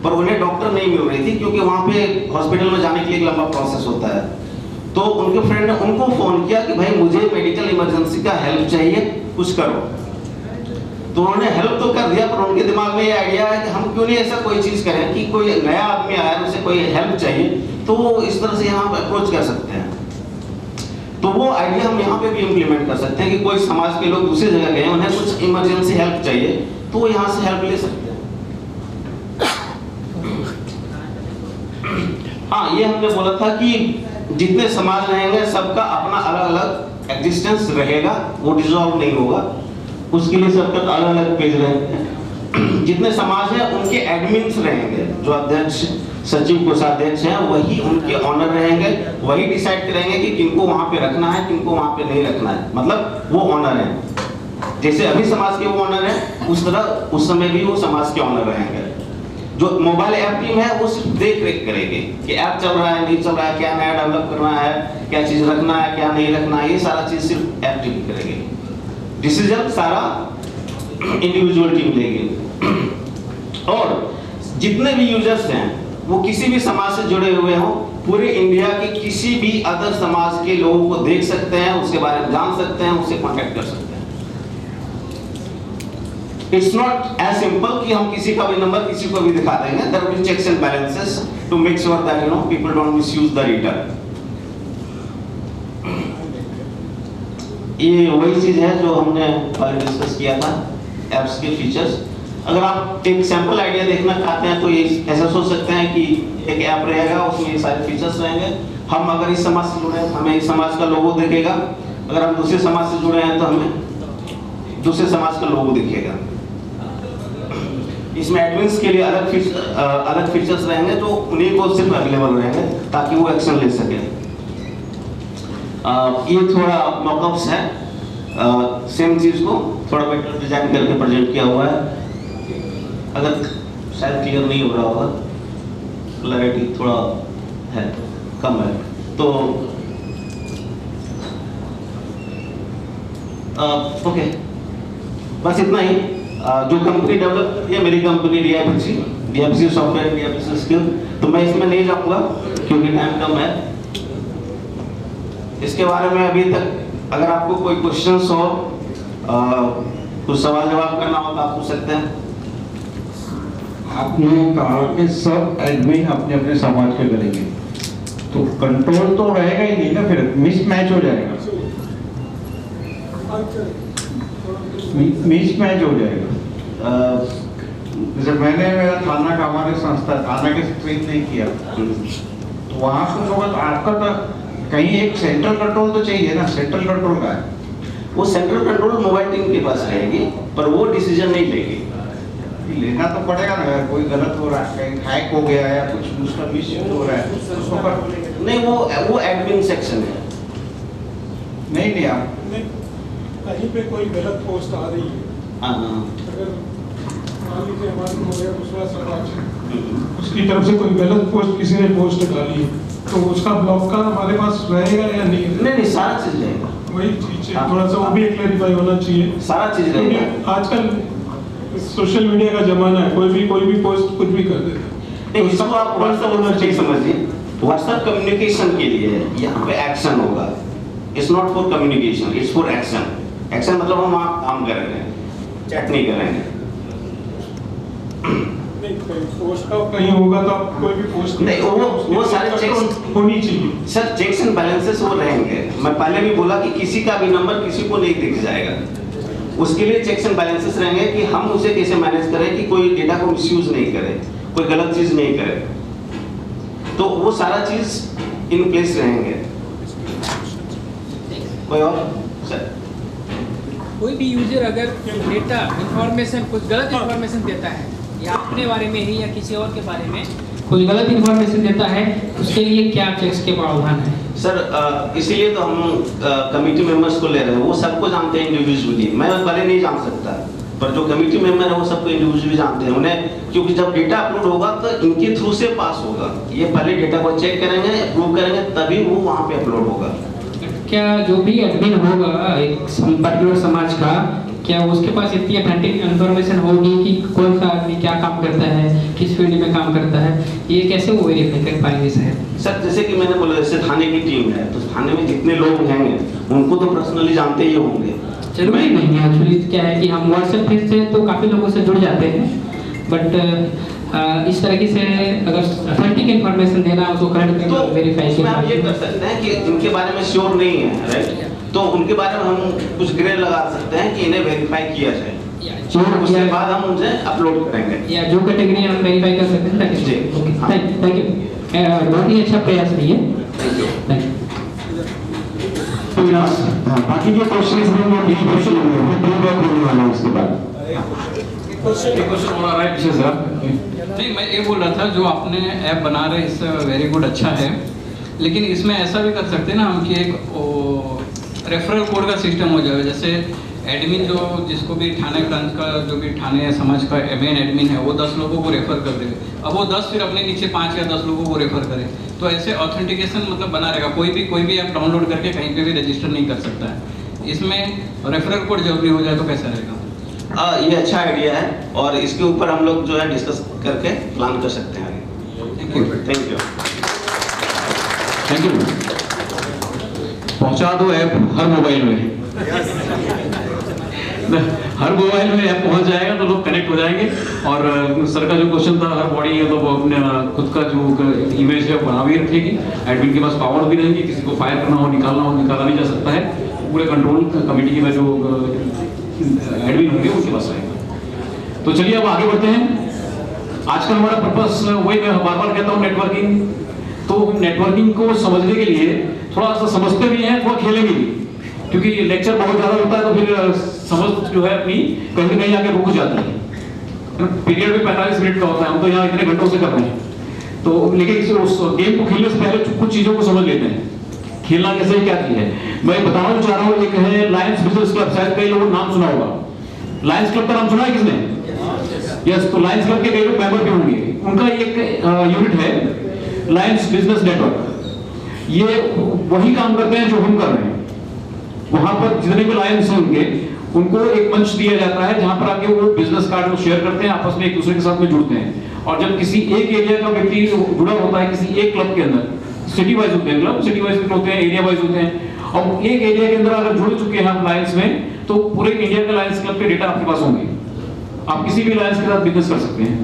पर उन्हें डॉक्टर नहीं मिल रही थी क्योंकि वहाँ पे हॉस्पिटल में जाने के लिए एक लंबा प्रोसेस होता है। तो उनके फ्रेंड ने उनको फोन किया कि भाई मुझे मेडिकल इमरजेंसी का हेल्प चाहिए, कुछ करो। तो उन्होंने हेल्प तो कर दिया, पर उनके दिमाग में ये आइडिया है कि हम क्यों नहीं ऐसा कोई चीज करें कि कोई नया आदमी आया, उसे कोई हेल्प चाहिए, तो वो इस तरह से यहाँ पे अप्रोच कर सकते हैं। तो वो आइडिया हम यहाँ पे भी इम्प्लीमेंट कर सकते हैं कि कोई समाज के लोग दूसरी जगह गए, उन्हें कुछ इमरजेंसी हेल्प चाहिए, तो वो यहाँ से हेल्प ले सकते हैं। हाँ, ये हमने बोला था कि जितने समाज रहेंगे सबका अपना अलग अलग एग्जिस्टेंस रहेगा, वो डिसॉल्व नहीं होगा। उसके लिए सबका अलग अलग पेज रहेंगे। जितने समाज हैं उनके एडमिन्स रहेंगे, जो अध्यक्ष सचिव कोषाध्यक्ष हैं वही उनके ऑनर रहेंगे, वही डिसाइड करेंगे कि किनको वहां पे रखना है, किनको वहां पे नहीं रखना है। मतलब वो ऑनर है, जैसे अभी समाज के वो ऑनर है उस तरह उस समय भी वो समाज के ऑनर रहेंगे। जो मोबाइल ऐप टीम है वो सिर्फ देख रेख करेगी कि ऐप चल रहा है नहीं चल रहा है, क्या नया डेवलप करना है, क्या चीज रखना है क्या नहीं रखना है, ये सारा चीज सिर्फ ऐप टीम करेगी। डिसीजन सारा इंडिविजुअल टीम लेगी। और जितने भी यूजर्स हैं वो किसी भी समाज से जुड़े हुए हों, पूरे इंडिया के किसी भी अदर समाज के लोगों को देख सकते हैं, उसके बारे में जान सकते हैं, उससे कांटेक्ट कर सकते हैं। इट्स नॉट एज सिंपल कि हम किसी का भी नंबर किसी को भी दिखा देंगे। There will be checks and balances to make sure that you know people don't misuse the data. ये वही चीज है जो हमने पहले डिस्कस किया था, एप्स के फीचर्स। अगर आप एक सैंपल आइडिया देखना चाहते हैं तो ये ऐसा सोच सकते हैं कि एक ऐप रहेगा, उसमें ये सारे फीचर्स रहेंगे। हम अगर इस समाज से जुड़े हैं हमें इस समाज का लोगो दिखेगा, अगर हम दूसरे समाज से जुड़े हैं तो हमें दूसरे समाज का लोगो दिखेगा। इसमें एडमिन्स के लिए अलग फीचर्स रहेंगे जो उन्हीं को सिर्फ अवेलेबल रहेंगे ताकि वो एक्शन ले सके। ये थोड़ा मॉकअप्स है, सेम चीज को थोड़ा बेटर डिजाइन करके प्रेजेंट किया हुआ है। अगर शायद क्लियर नहीं हो रहा होगा, क्लैरिटी थोड़ा है कम है तो ओके, बस इतना ही। जो कंपनी डेवलप करती है मेरी company DFC software DFC skill, तो मैं इसमें नहीं जाऊंगा क्योंकि टाइम कम है। इसके बारे में अभी तक अगर आपको कोई क्वेश्चंस हो, कुछ सवाल जवाब करना हो तो आप पूछ सकते हैं। आपने कहा कि सब एडमिन अपने अपने समाज के करेंगे, तो कंट्रोल तो रहेगा ही नहीं ना, फिर मिसमैच हो जाएगा, मिसमैच हो जाएगा। जैसे मैंने मेरा थाना का हमारे संस्था थाना के ट्रेन नहीं किया, तो वहाँ कुछ होगा तो आपका तो कहीं एक सेंट्रल कंट्रोल तो चाहिए ना, सेंट्रल कंट्रोल का है वो सेंट्रल कंट्रोल मोबाइल टीम के पास रहेगी, पर वो डिसीजन नहीं लेगी। लेना तो पड़ेगा ना, अगर कोई गलत हो रहा है, कहीं हैक हो गया या कुछ उसका मिसयूज हो रहा है उसको कर नहीं, वो एडमिन सेक्शन है। नहीं आप कहीं पे कोई गलत पोस्ट आ रही है, अगर मान लीजिए हमारे हो गया दूसरा समाज, उसकी तरफ से कोई गलत पोस्ट किसी ने पोस्ट डाली तो उसका ब्लॉक का हमारे पास रहेगा या नहीं? नहीं, सारा चीज रहेगा। वही चीज है, थोड़ा सा वो भी क्लैरिफाई होना चाहिए। सारा चीज रहेगा। आजकल सोशल मीडिया का जमाना है, कोई भी पोस्ट कुछ भी कर देता है। नहीं, इसको आप व्हाट्सएप नहीं समझिए, व्हाट्सएप कम्युनिकेशन के लिए है, यहाँ पे एक्शन होगा। It's not for communication, it's for action. Action मतलब हम वहाँ काम करेंगे, चैट नहीं करेंगे। पोस्ट का कहीं होगा तो आप कोई भी पोस्ट नहीं, वो सारे चेक्स होनी चाहिए। सर, चेक्स एंड बैलेंसेस वो रहेंगे। मैं पहले भी बोला कि किसी का भी नंबर किसी को नहीं दिख जाएगा, उसके लिए चेक्स एंड बैलेंसेस रहेंगे कि हम उसे कैसे मैनेज करें कि कोई डेटा को मिसयूज नहीं करे, कोई गलत चीज नहीं करे, तो वो सारा चीज इन प्लेस रहेंगे। कोई और सर? कोई भी यूजर अगर डेटा इंफॉर्मेशन कुछ गलत इंफॉर्मेशन देता है या अपने बारे में ही या किसी और के बारे में कोई गलत इंफॉर्मेशन देता है, उसके लिए क्या चेक्स के प्रावधान है? सर, इसीलिए तो हम कमेटी मेंबर्स को ले रहे हैं। वो सबको जानते हैं इंडिविजुअली, मैं पहले नहीं जान सकता, पर जो कमेटी मेंबर है वो सबको इंडिविजुअली जानते हैं उन्हें, क्योंकि जब डेटा अपलोड होगा तो इनके थ्रू से पास होगा। ये पहले डेटा को चेक करेंगे, अप्रूव करेंगे, तभी वो वहाँ पे अपलोड होगा। क्या जो भी एडमिन होगा एक पर्टिकुलर समाज का, क्या उसके पास इतनी ऑथेंटिक इन्फॉर्मेशन होगी कि कौन सा आदमी क्या काम करता है, किस फील्ड में काम करता है, ये कैसे वो वेरीफाई कर पाएंगे सर? जैसे कि मैंने बोला, जैसे थाने की टीम है तो थाने में जितने लोग होंगे उनको तो पर्सनली जानते ही होंगे। जरूरी नहीं है, एक्चुअली क्या है कि हम व्हाट्सएप पेज से तो काफ़ी लोगों से जुड़ जाते हैं, बट इस तरीके से अगर ऑथेंटिक इन्फॉर्मेशन देना उसको करेक्ट तो वेरीफाई उसमें आप ये कर सकते हैं कि जिनके बारे में श्योर नहीं है, राइट, तो उनके बारे में हम कुछ ग्रेड लगा सकते हैं कि इन्हें वेरीफाई किया जाए, उसके बाद हम उनसे अपलोड करेंगे या जो कैटेगरी हम वेरीफाई कर सकते हैं। जी, थैंक यू। बहुत ही अच्छा प्रयास है ये। Thank you. बाकी जो क्वेश्चन होने वाला है उसके बाद क्वेश्चन हो रहा है पीछे से। नहीं, मैं ये बोल रहा था जो आपने ऐप बना रहे इससे वेरी गुड, अच्छा है, लेकिन इसमें ऐसा भी कर सकते हैं ना हम कि एक रेफरल कोड का सिस्टम हो जाए। जैसे एडमिन जो जिसको भी थाने ब्रांच का जो भी थाने समाज का मेन एडमिन है वो 10 लोगों को रेफर कर देगा, अब वो 10 फिर अपने नीचे 5 या 10 लोगों को रेफर करे, तो ऐसे ऑथेंटिकेशन मतलब बना रहेगा। कोई भी ऐप डाउनलोड करके कहीं पे भी रजिस्टर नहीं कर सकता है। इसमें रेफरल कोड जरूरी हो जाए तो कैसा रहेगा? ये अच्छा आइडिया है और इसके ऊपर हम लोग जो है डिस्कस करके प्लान कर सकते हैं आगे। Thank you. Thank you. Thank you. पहुंचा दो ऐप हर मोबाइल में। हर मोबाइल में ऐप पहुंच जाएगा तो लोग कनेक्ट हो जाएंगे। और सर का जो क्वेश्चन था, हर बॉडी है तो वो अपने खुद का जो इमेज है बना भी रखेगी, एडमिन के पास पावर भी रहेंगी, किसी को फायर करना हो निकाला नहीं जा सकता है, पूरे कंट्रोल कमेटी में जो एडमिन होंगे उनके पास आएगा। तो चलिए अब आगे बढ़ते हैं। आज का हमारा पर्पस वही मैं बार बार कहता हूँ, नेटवर्किंग। तो नेटवर्किंग को समझने के लिए थोड़ा सा समझते भी हैं, थोड़ा खेलेंगे भी, क्योंकि लेक्चर बहुत ज़्यादा होता है तो फिर समझ जो है अपनी कहीं न कहीं आके रुक जाती है। पीरियड भी 45 मिनट का होता है, हम तो यहाँ इतने घंटों से कर रहे हैं। तो लेकिन उस गेम को खेलने से पहले कुछ चीज़ों को समझ लेते हैं। खेलना कैसे है, क्या चीज है, मैं बताना चाह रहा हूँ। एक है लायंस बिजनेस क्लब, शायद कई लोगों ने नाम सुना होगा। लायंस क्लब का नाम सुना है किसने? यस। तो लायंस क्लब के कई लोग मेंबर भी होंगे। उनका एक यूनिट है लायंस बिजनेस नेटवर्क। ये वही काम करते हैं जो हम कर रहे हैं। वहां पर जितने भी लायंस हैं उनको एक मंच दिया जाता है जहां पर आके वो बिजनेस कार्ड को शेयर करते हैं, आपस में एक दूसरे के साथ में जुड़ते हैं। और जब किसी एक एरिया का व्यक्ति जुड़ा होता है किसी एक क्लब के अंदर, सिटी वाइज होते हैं क्लब, सिटी वाइज होते हैं, एरिया वाइज होते हैं, और एक एरिया के अंदर अगर जुड़ चुके हैं हम लायंस में, तो पूरे इंडिया के लायंस क्लब के डेटा आपके पास होंगे। आप किसी भी लायंस के साथ बिजनेस कर सकते हैं,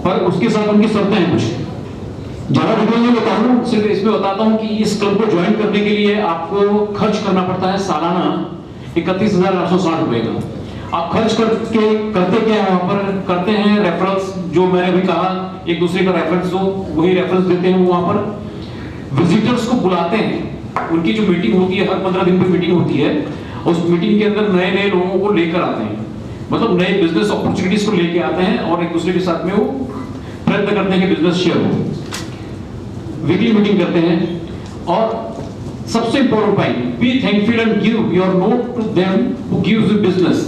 पर उसके साथ उनकी शर्तें हैं कुछ। ज्यादा डिटेल में बताऊं, सिर्फ इसमें बताता हूं कि इस क्लब को ज्वाइन करने के लिए आपको खर्च करना पड़ता है सालाना 31,860 रुपए का। आप खर्च करते क्या है, वहां पर करते हैं रेफरेंस, जो मैंने अभी कहा, एक दूसरे का रेफरेंस दो, वही रेफरेंस देते हैं। वहां पर विजिटर्स को बुलाते हैं, उनकी जो मीटिंग होती है, हर 15 दिन पर मीटिंग होती है, उस मीटिंग के अंदर नए नए लोगों को लेकर आते हैं, मतलब नए बिजनेस अपॉर्चुनिटीज को लेकर आते हैं, और एक दूसरे के साथ में वो प्रयत्न करते हैं कि बिजनेस शेयर हो। वीकली मीटिंग करते हैं। और सबसे important point, be thankful and give your note to them who gives you business.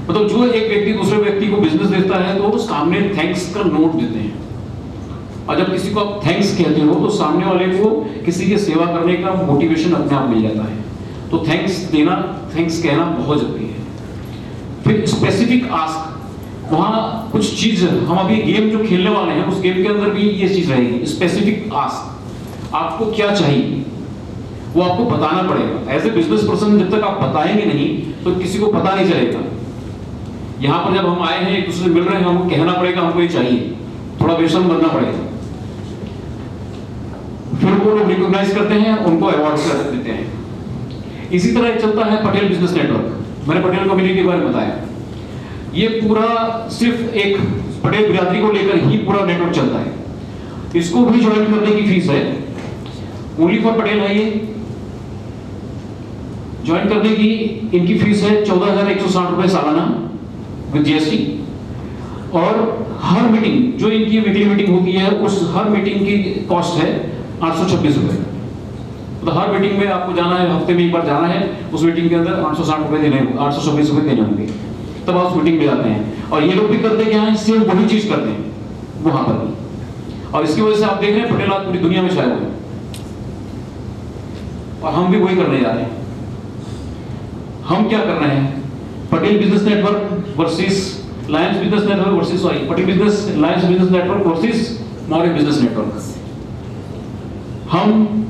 मतलब जो एक व्यक्ति दूसरे व्यक्ति को बिजनेस देता है तो सामने थैंक्स का नोट देते हैं, और जब किसी को आप थैंक्स कहते हो तो सामने वाले को किसी की सेवा करने का मोटिवेशन अपने आप मिल जाता है। तो थैंक्स देना, थैंक्स कहना बहुत जरूरी है। फिर स्पेसिफिक आस्क, वहां कुछ चीज हम अभी गेम जो खेलने वाले हैं उस गेम के अंदर भी ये चीज रहेगी, स्पेसिफिक आस्क। आपको क्या चाहिए वो आपको बताना पड़ेगा। एज ए बिजनेस पर्सन जब तक आप बताएंगे नहीं तो किसी को पता नहीं चलेगा। यहां पर जब हम आए हैं, एक दूसरे से मिल रहे हैं, हमको कहना पड़ेगा हमको ये चाहिए, थोड़ा बेशर्म बनना पड़ेगा। फिर वो लोग रिकॉग्नाइज करते हैं, उनको अवार्ड कर देते हैं। इसी तरह चलता है पटेल बिजनेस नेटवर्क। मैंने पटेल कम्युनिटी के बारे में बताया। ये पूरा सिर्फ एक पटेल बिरादरी को लेकर ही पूरा नेटवर्क चलता है। इसको भी ज्वाइन करने की फीस है, ओनली फॉर पटेल है। ये ज्वाइन करने की इनकी फीस है 14,160 रुपए सालाना विद जीएसटी। और हर मीटिंग जो इनकी वीकली मीटिंग होती है, उस हर मीटिंग की कॉस्ट है 826 रुपए। तो हर मीटिंग में आपको जाना है, हफ्ते में एक बार जाना है, उस मीटिंग के अंदर 860 रुपए देने होंगे, 826 रुपए देने होंगे, तब आप उस मीटिंग में जाते हैं। और ये लोग भी करते क्या है, सेम वही चीज करते हैं वहां पर भी। और इसकी वजह से आप देख रहे हैं पटेल आज पूरी दुनिया में छाए हुए हैं, और हम भी वही करने जा रहे हैं। हम क्या कर रहे हैं, Patel business network versus Lions business network versus Patel business Lions business network versus Maurya business network. हम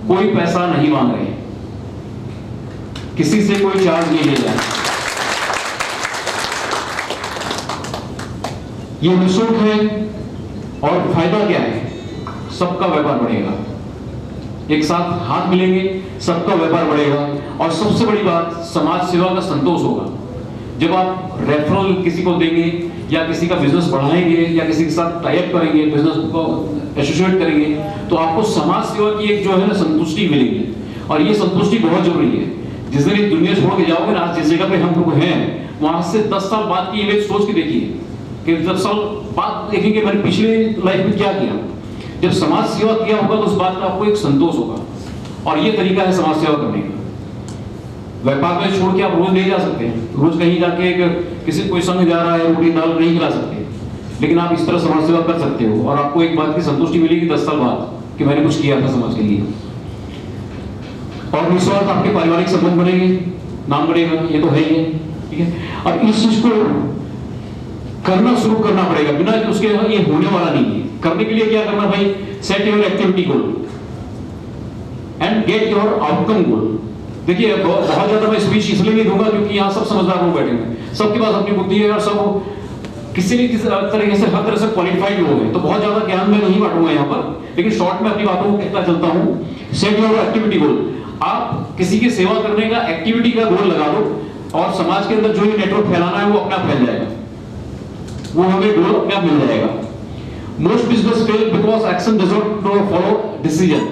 कोई पैसा नहीं मांग रहे, किसी से कोई चार्ज नहीं ले रहे। ये निःशुल्क है, और फायदा क्या है, सबका व्यापार बढ़ेगा। एक साथ हाथ मिलेंगे, सबका व्यापार बढ़ेगा, और सबसे बड़ी बात समाज सेवा का संतोष होगा। जब आप रेफरल किसी को देंगे या किसी का बिजनेस बढ़ाएंगे या किसी के साथ टाई अप करेंगे, बिजनेस को एसोसिएट करेंगे, तो आपको समाज सेवा की एक जो है ना संतुष्टि मिलेगी। और ये संतुष्टि बहुत जरूरी है। जिस दिन ये दुनिया छोड़ के जाओगे ना, आज जिस जगह पे हम लोग हैं वहां से 10 साल बाद की इमेज सोच के देखिए कि 10 साल बाद देखेंगे मैंने पिछले लाइफ में क्या किया। जब समाज सेवा किया होगा तो उस बात का आपको एक संतोष होगा, और ये तरीका है समाज सेवा करने का। व्यापार में छोड़ के आप रोज नहीं जा सकते, रोज कहीं जाके किसी कोई संग जा रहा है रोटी दाल नहीं खिला सकते, लेकिन आप इस तरह समाज सेवा कर सकते हो और आपको एक बात की संतुष्टि मिलेगी 10 साल बाद कि मैंने कुछ किया था समाज के लिए। और निस्वार्थ आपके पारिवारिक संबंध बनेंगे, नाम बढ़ेगा, ये तो है ही है, ठीक है। और इस चीज को करना शुरू करना पड़ेगा, बिना उसके ये होने वाला नहीं है। करने के लिए क्या करना भाई, set your activity goal and get your outcome goal. देखिए बहुत ज्यादा मैं स्पीच इसलिए नहीं दूंगा क्योंकि यहाँ सब समझदार लोग बैठे हैं, सबके पास अपनी बुद्धि है और सब किसी न किसी तरीके से हर तरह से क्वालिफाइड लोग हैं, तो बहुत ज्यादा ज्ञान में नहीं बांटूंगा यहाँ पर, लेकिन शॉर्ट में अपनी बातों को कहता चलता हूँ। सेट योर एक्टिविटी गोल, आप किसी की सेवा करने का एक्टिविटी का गोल लगा दो और समाज के अंदर जो ये नेटवर्क फैलाना है वो अपने आप फैल जाएगा, वो हमें गोल अपने आप मिल जाएगा। Most business fail because action does not follow decision.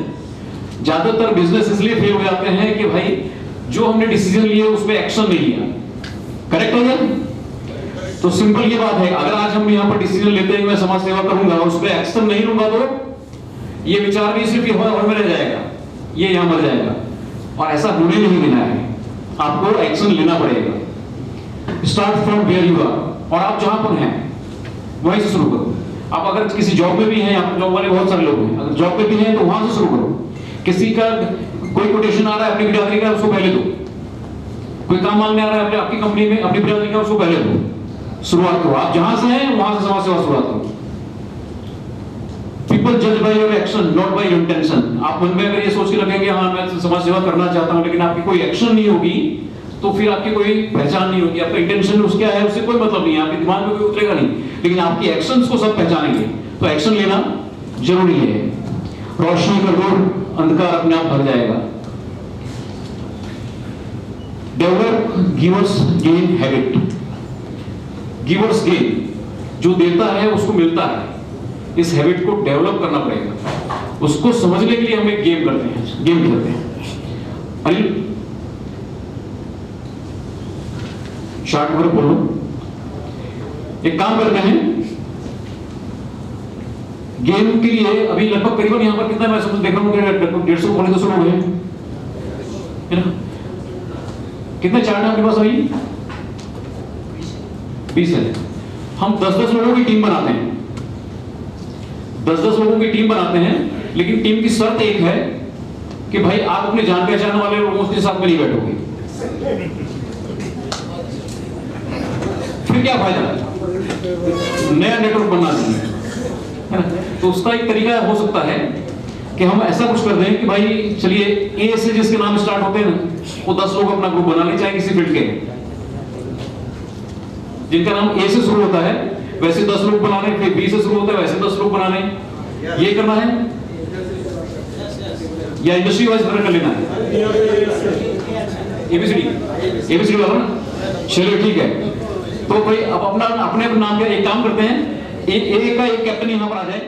ज्यादातर बिजनेस इसलिए फेल हो जाते हैं कि भाई जो हमने डिसीजन लिए उस पर एक्शन नहीं लिया। करेक्ट है क्या? तो सिंपल ये बात है, अगर आज हम यहाँ पर डिसीजन लेते हैं मैं समाज सेवा करूंगा, उस पर एक्शन नहीं लूंगा तो ये विचार भी सिर्फ हवा में रह जाएगा, ये यहाँ मर जाएगा। और ऐसा होने नहीं देना है, आपको एक्शन लेना पड़ेगा। Start from where you are, और आप जहां पर हैं वहीं से शुरू करो। आप अगर किसी जॉब में भी हैं, यहाँ जॉब वाले बहुत सारे लोग हैं, अगर जॉब पे भी हैं तो वहां से शुरू करो। किसी का कोई कोटेशन आ रहा है अपनी बिरादरी का, उसको पहले दो। कोई काम मांगने आ रहा है आपकी कंपनी में अपनी बिरादरी का, उसको पहले दो। शुरुआत करो, आप जहां से हैं वहां से समाज सेवा शुरुआत करो। पीपल जज by your action not by your intention. आप मन में अगर ये सोच के रखेंगे हाँ मैं समाज सेवा करना चाहता हूं, लेकिन आपकी कोई एक्शन नहीं होगी तो फिर आपकी कोई पहचान नहीं होगी। आपका इंटेंशन उसका है उससे कोई मतलब नहीं है, आपके दिमाग में कोई उतरेगा नहीं, लेकिन आपकी एक्शंस को सब पहचानेंगे। तो एक्शन लेना जरूरी है। रोशनी कर दो, अंधकार अपने आप भर जाएगा। Develop givers gain habit. Givers gain, जो देता है उसको मिलता है, इस हैबिट को डेवलप करना पड़ेगा। उसको समझने के लिए हम एक गेम करते हैं, गेम खेलते हैं। अनिल शार्ट में बोलो, एक काम करते हैं गेम के लिए। अभी लगभग करीबन यहाँ पर कितना मैं समझ देख रहा हूँ 150 पौने 200 लोग हैं, है ना? कितने चार्ट है आपके पास अभी? 20 है। हम 10-10 लोगों की टीम बनाते हैं, 10-10 लोगों की टीम बनाते हैं, लेकिन टीम की शर्त एक है कि भाई आप अपने जान पहचान वाले लोगों के साथ में नहीं बैठोगे। फिर क्या फायदा, नया नेटवर्क बनना चाहिए, है ना? तो उसका एक तरीका हो सकता है कि हम ऐसा कुछ कर दें कि भाई चलिए ए से जिसके नाम स्टार्ट होते हैं ना, वो 10 लोग अपना ग्रुप बना ले, चाहे किसी फील्ड के, जिनका नाम ए से शुरू होता है वैसे 10 लोग बना लें, फिर बी से शुरू होता है वैसे 10 लोग बना लें। ये करना है या इंडस्ट्री वाइज कर लेना है? एबीसीडी वाला ना, चलिए ठीक है। तो भाई अब अपना अपने नाम का एक काम करते हैं, ए का एक कैप्टन यहाँ पर आ जाए।